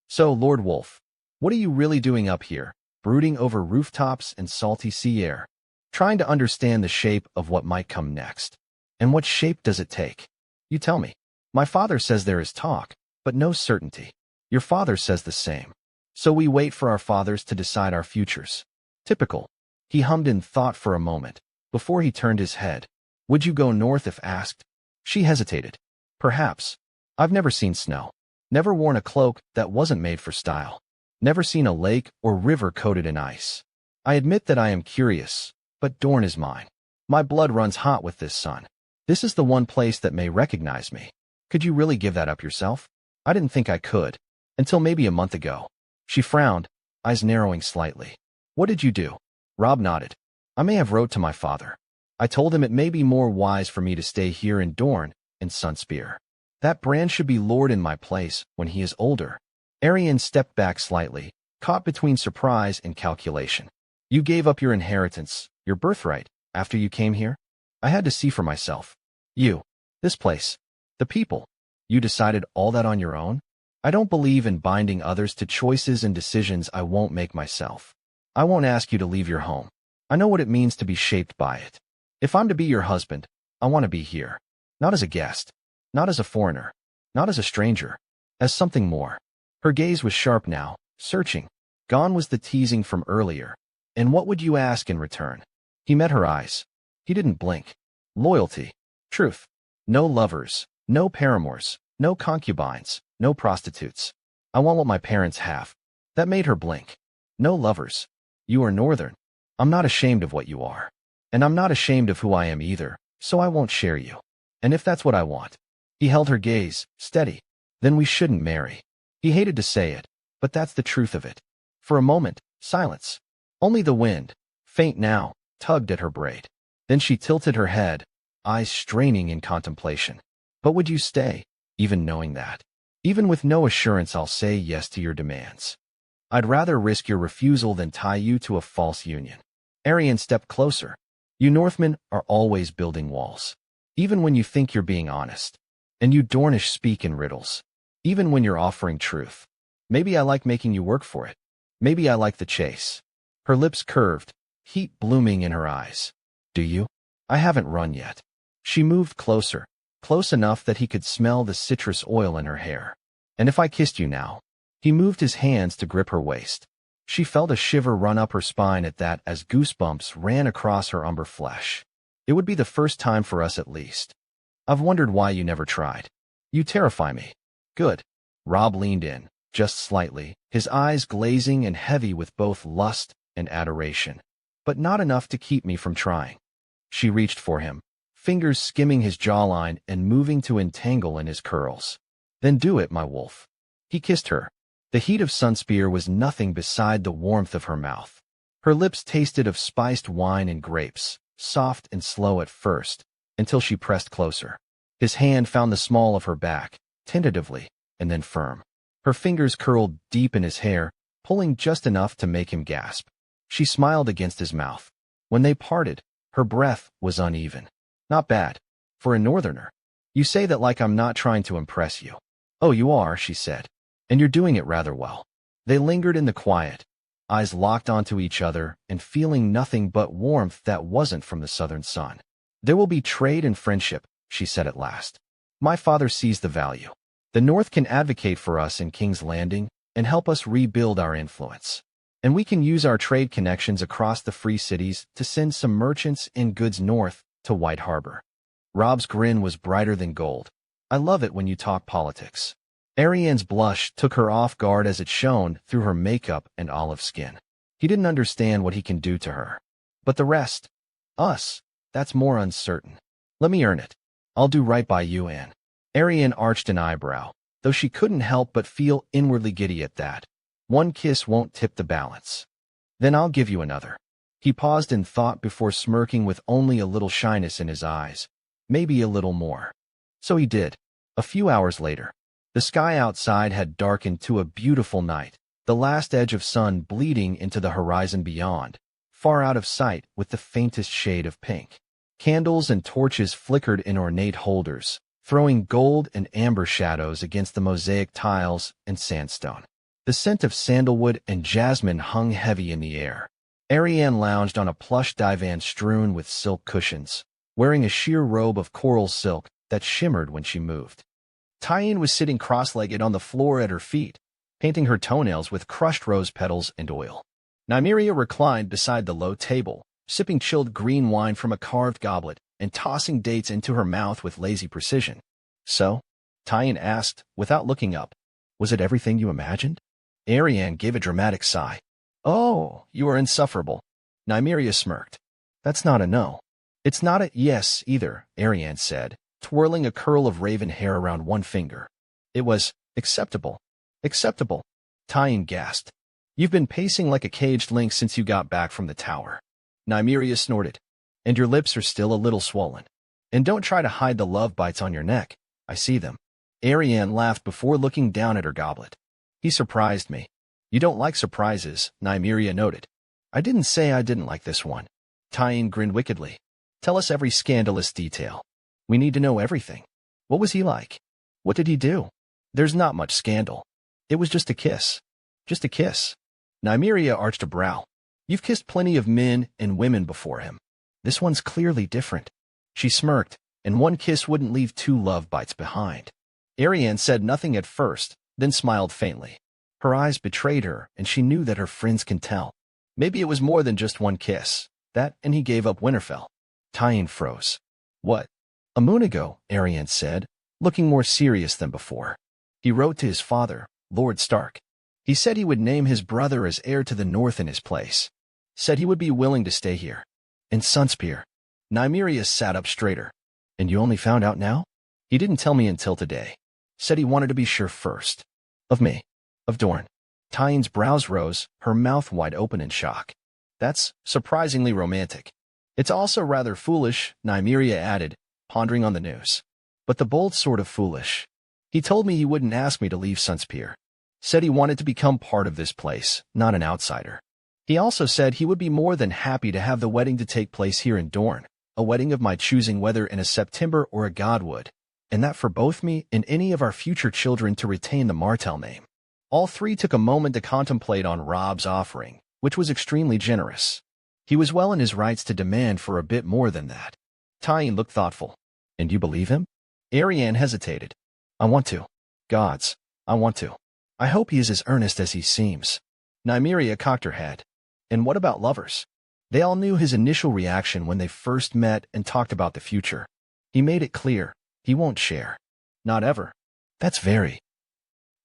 A: So, Lord Wolf, what are you really doing up here, brooding over rooftops and salty sea air, trying to understand the shape of what might come next? And what shape does it take? You tell me. My father says there is talk, but no certainty. Your father says the same. So we wait for our fathers to decide our futures. Typical. He hummed in thought for a moment, before he turned his head. Would you go north if asked? She hesitated. Perhaps. I've never seen snow. Never worn a cloak that wasn't made for style. Never seen a lake or river coated in ice. I admit that I am curious, but Dorne is mine. My blood runs hot with this sun. This is the one place that may recognize me. Could you really give that up yourself? I didn't think I could, until maybe a month ago. She frowned, eyes narrowing slightly. What did you do? Robb nodded. I may have wrote to my father. I told him it may be more wise for me to stay here in Dorne and Sunspear. That Bran should be lord in my place when he is older. Arryn stepped back slightly, caught between surprise and calculation. You gave up your inheritance, your birthright, after you came here? I had to see for myself. You, this place, the people. You decided all that on your own? I don't believe in binding others to choices and decisions I won't make myself. I won't ask you to leave your home. I know what it means to be shaped by it. If I'm to be your husband, I want to be here. Not as a guest. Not as a foreigner. Not as a stranger. As something more. Her gaze was sharp now, searching. Gone was the teasing from earlier. And what would you ask in return? He met her eyes. He didn't blink. Loyalty. Truth. No lovers. No paramours. No concubines. No prostitutes. I want what my parents have. That made her blink. No lovers. You are northern. I'm not ashamed of what you are. And I'm not ashamed of who I am either, so I won't share you. And if that's what I want. He held her gaze, steady. Then we shouldn't marry. He hated to say it, but that's the truth of it. For a moment, silence. Only the wind, faint now, tugged at her braid. Then she tilted her head, eyes straining in contemplation. But would you stay, even knowing that? Even with no assurance I'll say yes to your demands. I'd rather risk your refusal than tie you to a false union. Arryn stepped closer. You Northmen are always building walls. Even when you think you're being honest. And you Dornish speak in riddles. Even when you're offering truth. Maybe I like making you work for it. Maybe I like the chase. Her lips curved, heat blooming in her eyes. Do you? I haven't run yet. She moved closer, close enough that he could smell the citrus oil in her hair. And if I kissed you now? He moved his hands to grip her waist. She felt a shiver run up her spine at that as goosebumps ran across her umber flesh. It would be the first time for us at least. I've wondered why you never tried. You terrify me. Good. Robb leaned in, just slightly, his eyes glazing and heavy with both lust and adoration. But not enough to keep me from trying. She reached for him, fingers skimming his jawline and moving to entangle in his curls. Then do it, my wolf. He kissed her. The heat of Sunspear was nothing beside the warmth of her mouth. Her lips tasted of spiced wine and grapes, soft and slow at first, until she pressed closer. His hand found the small of her back, tentatively, and then firm. Her fingers curled deep in his hair, pulling just enough to make him gasp. She smiled against his mouth. When they parted, her breath was uneven. Not bad. For a northerner. You say that like I'm not trying to impress you. Oh, you are, she said. And you're doing it rather well. They lingered in the quiet, eyes locked onto each other and feeling nothing but warmth that wasn't from the southern sun. There will be trade and friendship, she said at last. My father sees the value. The North can advocate for us in King's Landing and help us rebuild our influence. And we can use our trade connections across the free cities to send some merchants and goods north to White Harbor. Robb's grin was brighter than gold. I love it when you talk politics. Arryn's blush took her off guard as it shone through her makeup and olive skin. He didn't understand what he can do to her. But the rest, us, that's more uncertain. Let me earn it. I'll do right by you, Anne. Arianne arched an eyebrow, though she couldn't help but feel inwardly giddy at that. One kiss won't tip the balance. Then I'll give you another. He paused in thought before smirking with only a little shyness in his eyes. Maybe a little more. So he did. A few hours later, the sky outside had darkened to a beautiful night, the last edge of sun bleeding into the horizon beyond, far out of sight with the faintest shade of pink. Candles and torches flickered in ornate holders, throwing gold and amber shadows against the mosaic tiles and sandstone. The scent of sandalwood and jasmine hung heavy in the air. Arianne lounged on a plush divan strewn with silk cushions, wearing a sheer robe of coral silk that shimmered when she moved. Tyene was sitting cross-legged on the floor at her feet, painting her toenails with crushed rose petals and oil. Nymeria reclined beside the low table, sipping chilled green wine from a carved goblet and tossing dates into her mouth with lazy precision. So? Tyene asked, without looking up. Was it everything you imagined? Arianne gave a dramatic sigh. Oh, you are insufferable. Nymeria smirked. That's not a no. It's not a yes either, Arianne said, twirling a curl of raven hair around one finger. It was acceptable. Acceptable. Tyene gasped. You've been pacing like a caged lynx since you got back from the tower. Nymeria snorted. And your lips are still a little swollen. And don't try to hide the love bites on your neck. I see them. Arianne laughed before looking down at her goblet. He surprised me. You don't like surprises, Nymeria noted. I didn't say I didn't like this one. Tyene grinned wickedly. Tell us every scandalous detail. We need to know everything. What was he like? What did he do? There's not much scandal. It was just a kiss. Just a kiss. Nymeria arched a brow. You've kissed plenty of men and women before him. This one's clearly different. She smirked, and one kiss wouldn't leave two love bites behind. Arianne said nothing at first, then smiled faintly. Her eyes betrayed her, and she knew that her friends can tell. Maybe it was more than just one kiss. That, and he gave up Winterfell. Tyene froze. What? A moon ago, Arianne said, looking more serious than before. He wrote to his father, Lord Stark. He said he would name his brother as heir to the north in his place. Said he would be willing to stay here. In Sunspear. Nymeria sat up straighter. And you only found out now? He didn't tell me until today. Said he wanted to be sure first. Of me. Of Dorne. Tyene's brows rose, her mouth wide open in shock. That's surprisingly romantic. It's also rather foolish, Nymeria added, pondering on the news. But the bold sort of foolish. He told me he wouldn't ask me to leave Sunspear. Said he wanted to become part of this place, not an outsider. He also said he would be more than happy to have the wedding to take place here in Dorne, a wedding of my choosing whether in a September or a Godwood, and that for both me and any of our future children to retain the Martell name. All three took a moment to contemplate on Robb's offering, which was extremely generous. He was well in his rights to demand for a bit more than that. Tyene looked thoughtful. And you believe him? Arianne hesitated. I want to. Gods, I want to. I hope he is as earnest as he seems. Nymeria cocked her head. And what about lovers? They all knew his initial reaction when they first met and talked about the future. He made it clear, he won't share. Not ever. That's very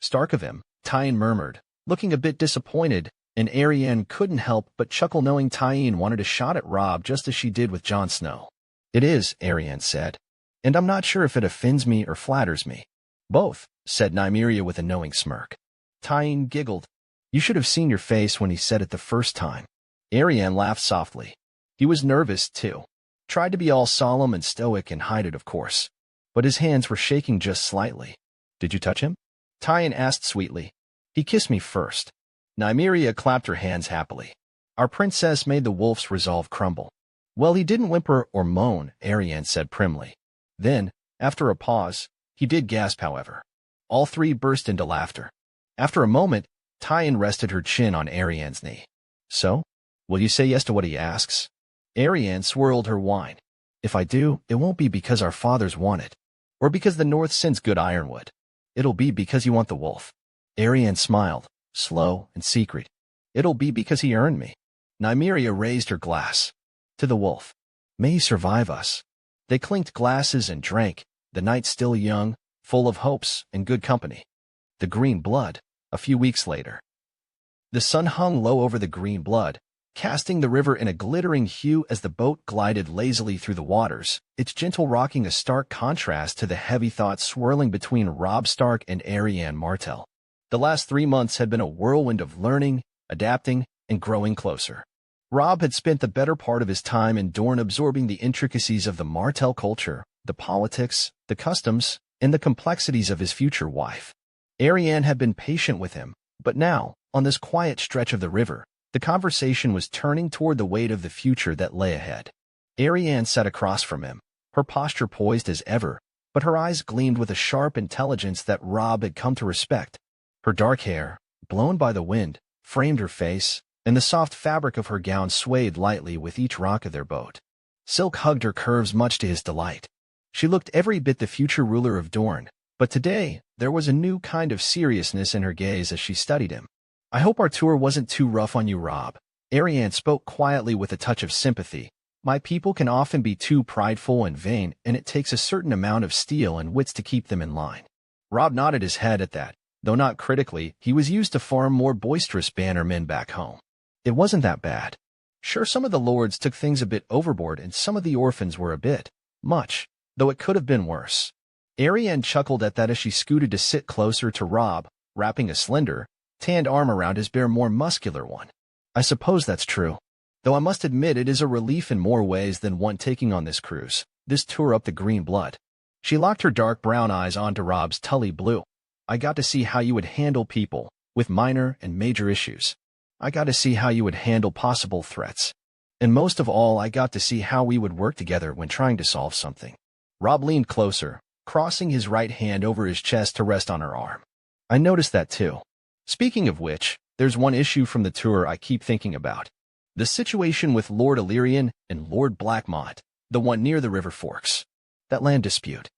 A: Stark of him, Tyene murmured, looking a bit disappointed, and Arianne couldn't help but chuckle knowing Tyene wanted a shot at Robb just as she did with Jon Snow. It is, Arianne said. And I'm not sure if it offends me or flatters me. Both, said Nymeria with a knowing smirk. Tyene giggled. You should have seen your face when he said it the first time. Arianne laughed softly. He was nervous, too. Tried to be all solemn and stoic and hide it, of course. But his hands were shaking just slightly. Did you touch him? Tyene asked sweetly. He kissed me first. Nymeria clapped her hands happily. Our princess made the wolf's resolve crumble. Well, he didn't whimper or moan, Arianne said primly. Then, after a pause, he did gasp, however. All three burst into laughter. After a moment, Tyene rested her chin on Arianne's knee. So? Will you say yes to what he asks? Arianne swirled her wine. If I do, it won't be because our fathers want it, or because the North sends good ironwood. It'll be because you want the wolf. Arianne smiled, slow and secret. It'll be because he earned me. Nymeria raised her glass. To the wolf. May he survive us. They clinked glasses and drank, the night still young, full of hopes and good company. The green blood, a few weeks later. The sun hung low over the green blood, casting the river in a glittering hue as the boat glided lazily through the waters, its gentle rocking a stark contrast to the heavy thoughts swirling between Robb Stark and Arianne Martell. The last 3 months had been a whirlwind of learning, adapting, and growing closer. Robb had spent the better part of his time in Dorne absorbing the intricacies of the Martell culture, the politics, the customs, and the complexities of his future wife. Arianne had been patient with him, but now, on this quiet stretch of the river, the conversation was turning toward the weight of the future that lay ahead. Arianne sat across from him, her posture poised as ever, but her eyes gleamed with a sharp intelligence that Robb had come to respect. Her dark hair, blown by the wind, framed her face, and the soft fabric of her gown swayed lightly with each rock of their boat. Silk hugged her curves much to his delight. She looked every bit the future ruler of Dorne, but today there was a new kind of seriousness in her gaze as she studied him. "I hope our tour wasn't too rough on you, Robb." Arianne spoke quietly with a touch of sympathy. "My people can often be too prideful and vain, and it takes a certain amount of steel and wits to keep them in line." Robb nodded his head at that, though not critically. He was used to far more boisterous bannermen back home. It wasn't that bad. Sure, some of the lords took things a bit overboard, and some of the orphans were a bit much, though it could have been worse. Arianne chuckled at that as she scooted to sit closer to Robb, wrapping a slender, tanned arm around his bare, more muscular one. "I suppose that's true. Though I must admit it is a relief in more ways than one taking on this cruise, this tour up the green blood." She locked her dark brown eyes onto Robb's tully blue. "I got to see how you would handle people, with minor and major issues. I got to see how you would handle possible threats. And most of all, I got to see how we would work together when trying to solve something." Robb leaned closer, crossing his right hand over his chest to rest on her arm. "I noticed that too. Speaking of which, there's one issue from the tour I keep thinking about. The situation with Lord Illyrian and Lord Blackmont, the one near the river forks. That land dispute.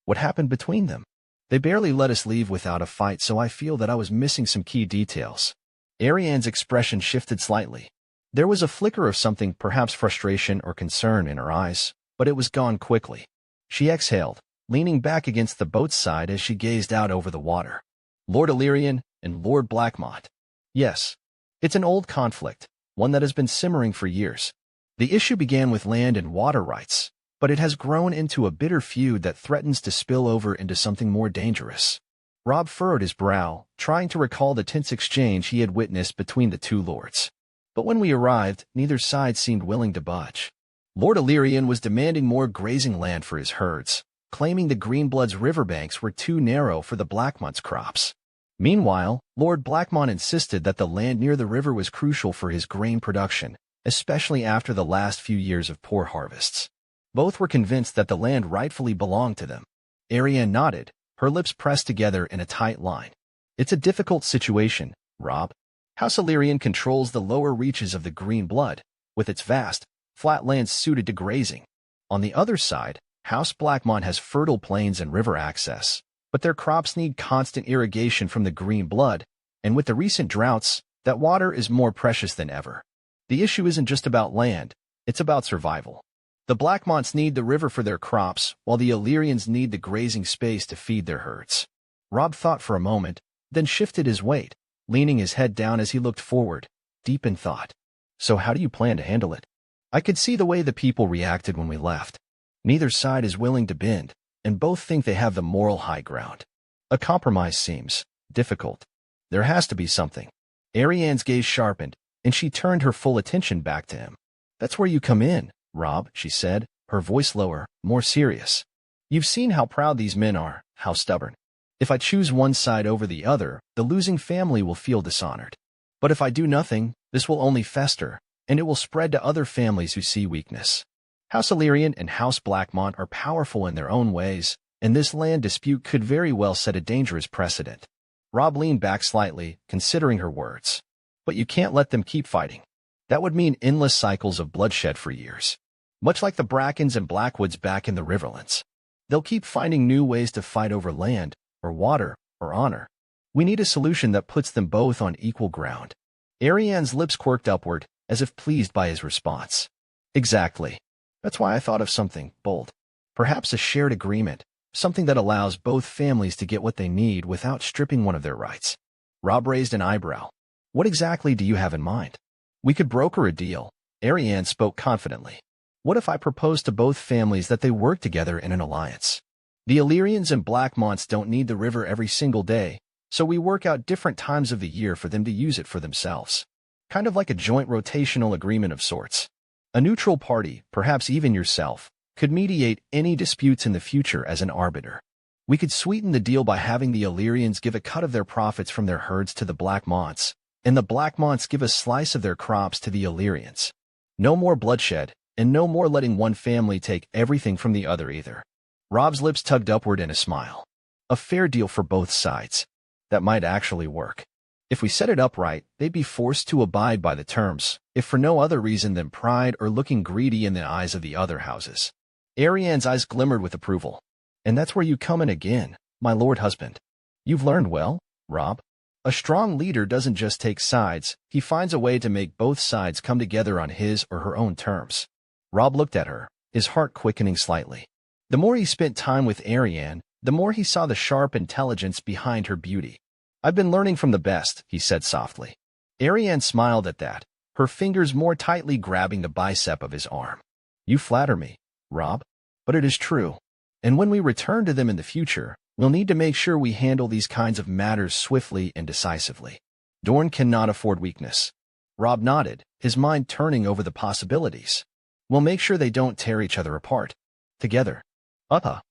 A: What happened between them? They barely let us leave without a fight, so I feel that I was missing some key details." Arianne's expression shifted slightly. There was a flicker of something, perhaps frustration or concern, in her eyes, but it was gone quickly. She exhaled, leaning back against the boat's side as she gazed out over the water. "Lord Illyrian and Lord Blackmont. Yes. It's an old conflict, one that has been simmering for years. The issue began with land and water rights, but it has grown into a bitter feud that threatens to spill over into something more dangerous." Robb furrowed his brow, trying to recall the tense exchange he had witnessed between the two lords. But when we arrived, neither side seemed willing to budge. Lord Illyrian was demanding more grazing land for his herds, claiming the Greenblood's riverbanks were too narrow for the Blackmont's crops. Meanwhile, Lord Blackmont insisted that the land near the river was crucial for his grain production, especially after the last few years of poor harvests. Both were convinced that the land rightfully belonged to them. Arianne nodded, her lips pressed together in a tight line. "It's a difficult situation, Robb. House Illyrian controls the lower reaches of the Green Blood, with its vast, flat lands suited to grazing. On the other side, House Blackmont has fertile plains and river access, but their crops need constant irrigation from the Green Blood, and with the recent droughts, that water is more precious than ever. The issue isn't just about land, it's about survival. The Blackmonts need the river for their crops, while the Illyrians need the grazing space to feed their herds." Robb thought for a moment, then shifted his weight, leaning his head down as he looked forward, deep in thought. "So how do you plan to handle it?" "I could see the way the people reacted when we left. Neither side is willing to bend, and both think they have the moral high ground. A compromise seems difficult. There has to be something." Arianne's gaze sharpened, and she turned her full attention back to him. "That's where you come in, Robb," she said, her voice lower, more serious. "You've seen how proud these men are, how stubborn. If I choose one side over the other, the losing family will feel dishonored. But if I do nothing, this will only fester, and it will spread to other families who see weakness. House Illyrian and House Blackmont are powerful in their own ways, and this land dispute could very well set a dangerous precedent." Robb leaned back slightly, considering her words. "But you can't let them keep fighting. That would mean endless cycles of bloodshed for years. Much like the Brackens and Blackwoods back in the Riverlands. They'll keep finding new ways to fight over land, or water, or honor. We need a solution that puts them both on equal ground." Arianne's lips quirked upward, as if pleased by his response. "Exactly. That's why I thought of something bold. Perhaps a shared agreement, something that allows both families to get what they need without stripping one of their rights." Robb raised an eyebrow. "What exactly do you have in mind?" We could broker a deal. Arianne spoke confidently. What if I proposed to both families that they work together in an alliance? The Illyrians and Blackmonts don't need the river every single day, so we work out different times of the year for them to use it for themselves. Kind of like a joint rotational agreement of sorts. A neutral party, perhaps even yourself, could mediate any disputes in the future as an arbiter. We could sweeten the deal by having the Illyrians give a cut of their profits from their herds to the Blackmonts, and the Blackmonts give a slice of their crops to the Illyrians. No more bloodshed, and no more letting one family take everything from the other either. Robb's lips tugged upward in a smile. A fair deal for both sides. That might actually work. If we set it up right, they'd be forced to abide by the terms, if for no other reason than pride or looking greedy in the eyes of the other houses. Arianne's eyes glimmered with approval. And that's where you come in again, my lord husband. You've learned well, Robb. A strong leader doesn't just take sides, he finds a way to make both sides come together on his or her own terms. Robb looked at her, his heart quickening slightly. The more he spent time with Arianne, the more he saw the sharp intelligence behind her beauty. I've been learning from the best, he said softly. Arianne smiled at that, her fingers more tightly grabbing the bicep of his arm. You flatter me, Robb, but it is true. And when we return to them in the future, we'll need to make sure we handle these kinds of matters swiftly and decisively. Dorne cannot afford weakness. Robb nodded, his mind turning over the possibilities. We'll make sure they don't tear each other apart. Together.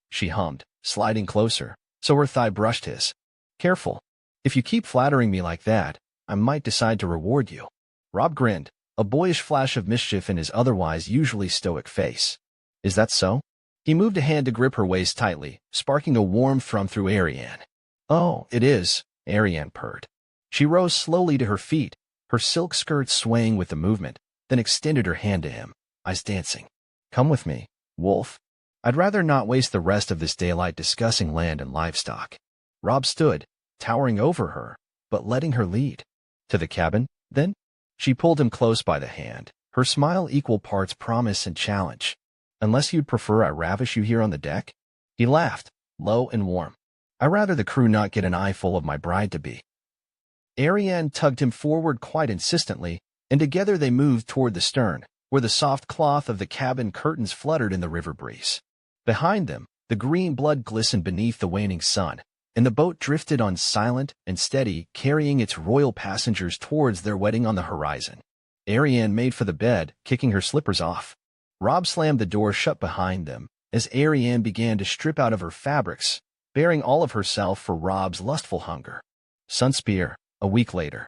A: She hummed, sliding closer, so her thigh brushed his. Careful. If you keep flattering me like that, I might decide to reward you. Robb grinned, a boyish flash of mischief in his otherwise usually stoic face. Is that so? He moved a hand to grip her waist tightly, sparking a warm thrum through Arianne. Oh, it is, Arianne purred. She rose slowly to her feet, her silk skirt swaying with the movement, then extended her hand to him, eyes dancing. Come with me, wolf. I'd rather not waste the rest of this daylight discussing land and livestock. Robb stood, towering over her, but letting her lead. To the cabin, then? She pulled him close by the hand, her smile equal parts promise and challenge. Unless you'd prefer I ravish you here on the deck? He laughed, low and warm. I'd rather the crew not get an eyeful of my bride-to-be. Arianne tugged him forward quite insistently, and together they moved toward the stern, where the soft cloth of the cabin curtains fluttered in the river breeze. Behind them, the green blood glistened beneath the waning sun, and the boat drifted on silent and steady, carrying its royal passengers towards their wedding on the horizon. Arianne made for the bed, kicking her slippers off. Robb slammed the door shut behind them, as Arianne began to strip out of her fabrics, bearing all of herself for Robb's lustful hunger. Sunspear, a week later.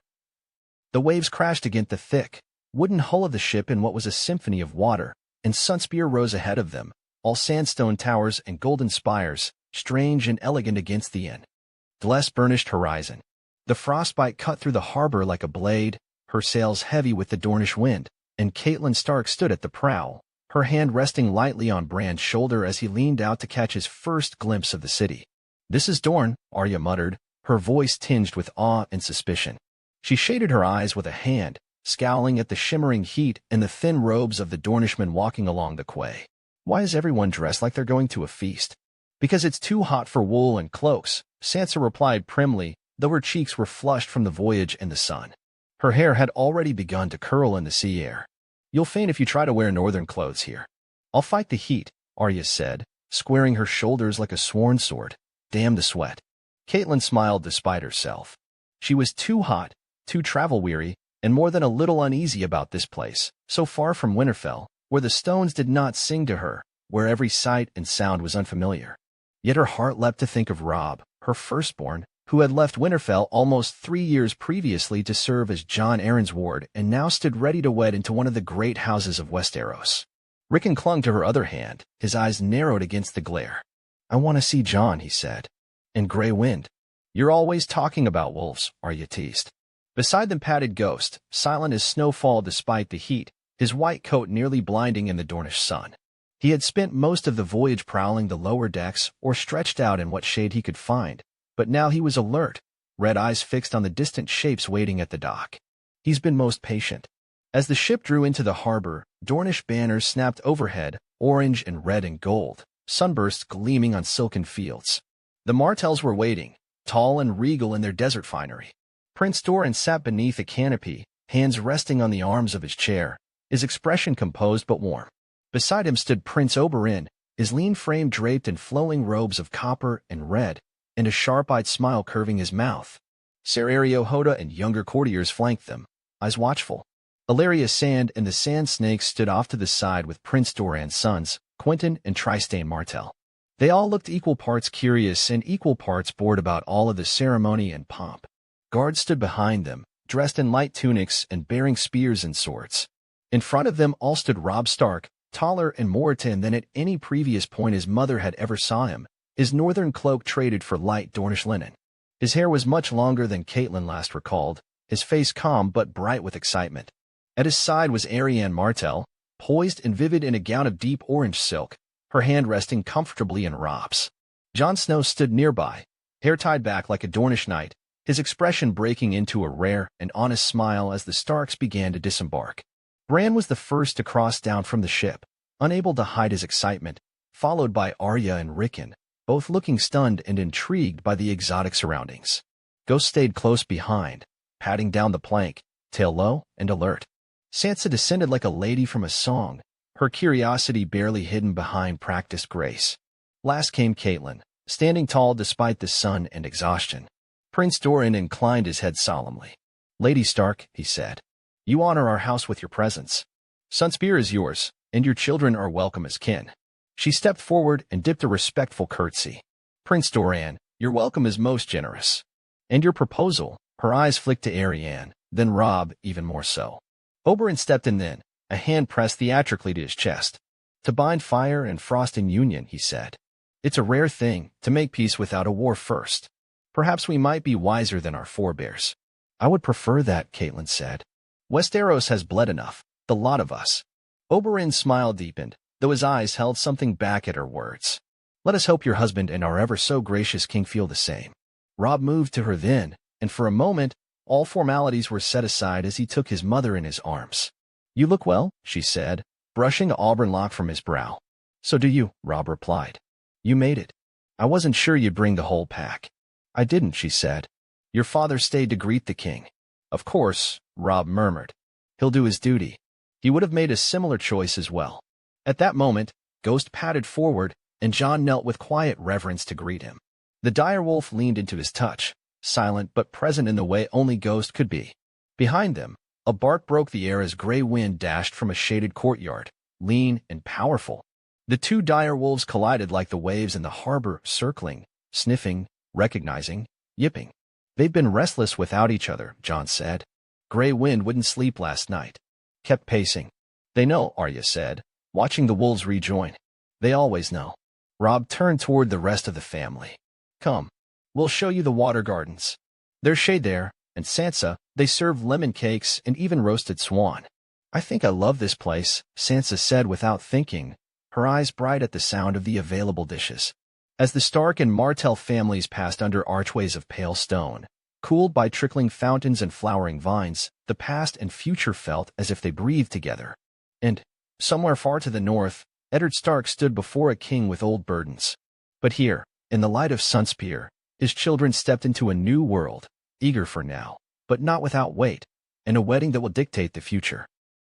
A: The waves crashed against the thick, wooden hull of the ship in what was a symphony of water, and Sunspear rose ahead of them, all sandstone towers and golden spires, strange and elegant against the endless burnished horizon. The frostbite cut through the harbor like a blade, her sails heavy with the Dornish wind, and Catelyn Stark stood at the prow, her hand resting lightly on Bran's shoulder as he leaned out to catch his first glimpse of the city. This is Dorne, Arya muttered, her voice tinged with awe and suspicion. She shaded her eyes with a hand, scowling at the shimmering heat and the thin robes of the Dornishmen walking along the quay. Why is everyone dressed like they're going to a feast? Because it's too hot for wool and cloaks, Sansa replied primly, though her cheeks were flushed from the voyage and the sun. Her hair had already begun to curl in the sea air. You'll faint if you try to wear northern clothes here. I'll fight the heat, Arya said, squaring her shoulders like a sworn sword. Damn the sweat. Catelyn smiled despite herself. She was too hot, too travel-weary, and more than a little uneasy about this place, so far from Winterfell, where the stones did not sing to her, where every sight and sound was unfamiliar. Yet her heart leapt to think of Robb, her firstborn, who had left Winterfell almost 3 years previously to serve as Jon Arryn's ward and now stood ready to wed into one of the great houses of Westeros. Rickon clung to her other hand, his eyes narrowed against the glare. I want to see Jon, he said. And Grey Wind. You're always talking about wolves, Arya teased. Beside them padded Ghost, silent as snowfall despite the heat, his white coat nearly blinding in the Dornish sun. He had spent most of the voyage prowling the lower decks or stretched out in what shade he could find, but now he was alert, red eyes fixed on the distant shapes waiting at the dock. He's been most patient. As the ship drew into the harbor, Dornish banners snapped overhead, orange and red and gold, sunbursts gleaming on silken fields. The Martells were waiting, tall and regal in their desert finery. Prince Doran sat beneath a canopy, hands resting on the arms of his chair, his expression composed but warm. Beside him stood Prince Oberyn, his lean frame draped in flowing robes of copper and red, and a sharp-eyed smile curving his mouth. Ser Ario Hoda and younger courtiers flanked them, eyes watchful. Ilaria Sand and the Sand Snakes stood off to the side with Prince Doran's sons, Quentyn and Trystane Martell. They all looked equal parts curious and equal parts bored about all of the ceremony and pomp. Guards stood behind them, dressed in light tunics and bearing spears and swords. In front of them all stood Robb Stark, taller and more tan than at any previous point his mother had ever saw him, his northern cloak traded for light Dornish linen. His hair was much longer than Catelyn last recalled, his face calm but bright with excitement. At his side was Arianne Martell, poised and vivid in a gown of deep orange silk, her hand resting comfortably in Robb's. Jon Snow stood nearby, hair tied back like a Dornish knight, his expression breaking into a rare and honest smile as the Starks began to disembark. Bran was the first to cross down from the ship, unable to hide his excitement, followed by Arya and Rickon, both looking stunned and intrigued by the exotic surroundings. Ghost stayed close behind, patting down the plank, tail low and alert. Sansa descended like a lady from a song, her curiosity barely hidden behind practiced grace. Last came Catelyn, standing tall despite the sun and exhaustion. Prince Doran inclined his head solemnly. "Lady Stark," he said, "you honor our house with your presence. Sunspear is yours, and your children are welcome as kin." She stepped forward and dipped a respectful curtsy. "Prince Doran, your welcome is most generous. And your proposal," her eyes flicked to Arianne, then Robb even more so. Oberyn stepped in then, a hand pressed theatrically to his chest. "To bind fire and frost in union," he said. "It's a rare thing, to make peace without a war first. Perhaps we might be wiser than our forebears." "I would prefer that," Catelyn said. "Westeros has blood enough, the lot of us." Oberyn's smile deepened, though his eyes held something back at her words. "Let us hope your husband and our ever-so-gracious king feel the same." Robb moved to her then, and for a moment, all formalities were set aside as he took his mother in his arms. "You look well," she said, brushing an auburn lock from his brow. "So do you," Robb replied. "You made it. I wasn't sure you'd bring the whole pack." "I didn't," she said. "Your father stayed to greet the king." "Of course," Robb murmured. "He'll do his duty." He would have made a similar choice as well. At that moment, Ghost padded forward, and Jon knelt with quiet reverence to greet him. The direwolf leaned into his touch, silent but present in the way only Ghost could be. Behind them, a bark broke the air as gray wind dashed from a shaded courtyard, lean and powerful. The two direwolves collided like the waves in the harbor, circling, sniffing, recognizing, yipping. "They've been restless without each other," Jon said. "Gray wind wouldn't sleep last night. Kept pacing." "They know," Arya said, watching the wolves rejoin. "They always know." Robb turned toward the rest of the family. "Come, we'll show you the water gardens. There's shade there, and Sansa, they serve lemon cakes and even roasted swan." "I think I love this place," Sansa said without thinking, her eyes bright at the sound of the available dishes. As the Stark and Martell families passed under archways of pale stone, cooled by trickling fountains and flowering vines, the past and future felt as if they breathed together. And, somewhere far to the north, Eddard Stark stood before a king with old burdens. But here, in the light of Sunspear, his children stepped into a new world, eager for now, but not without weight, and a wedding that will dictate the future.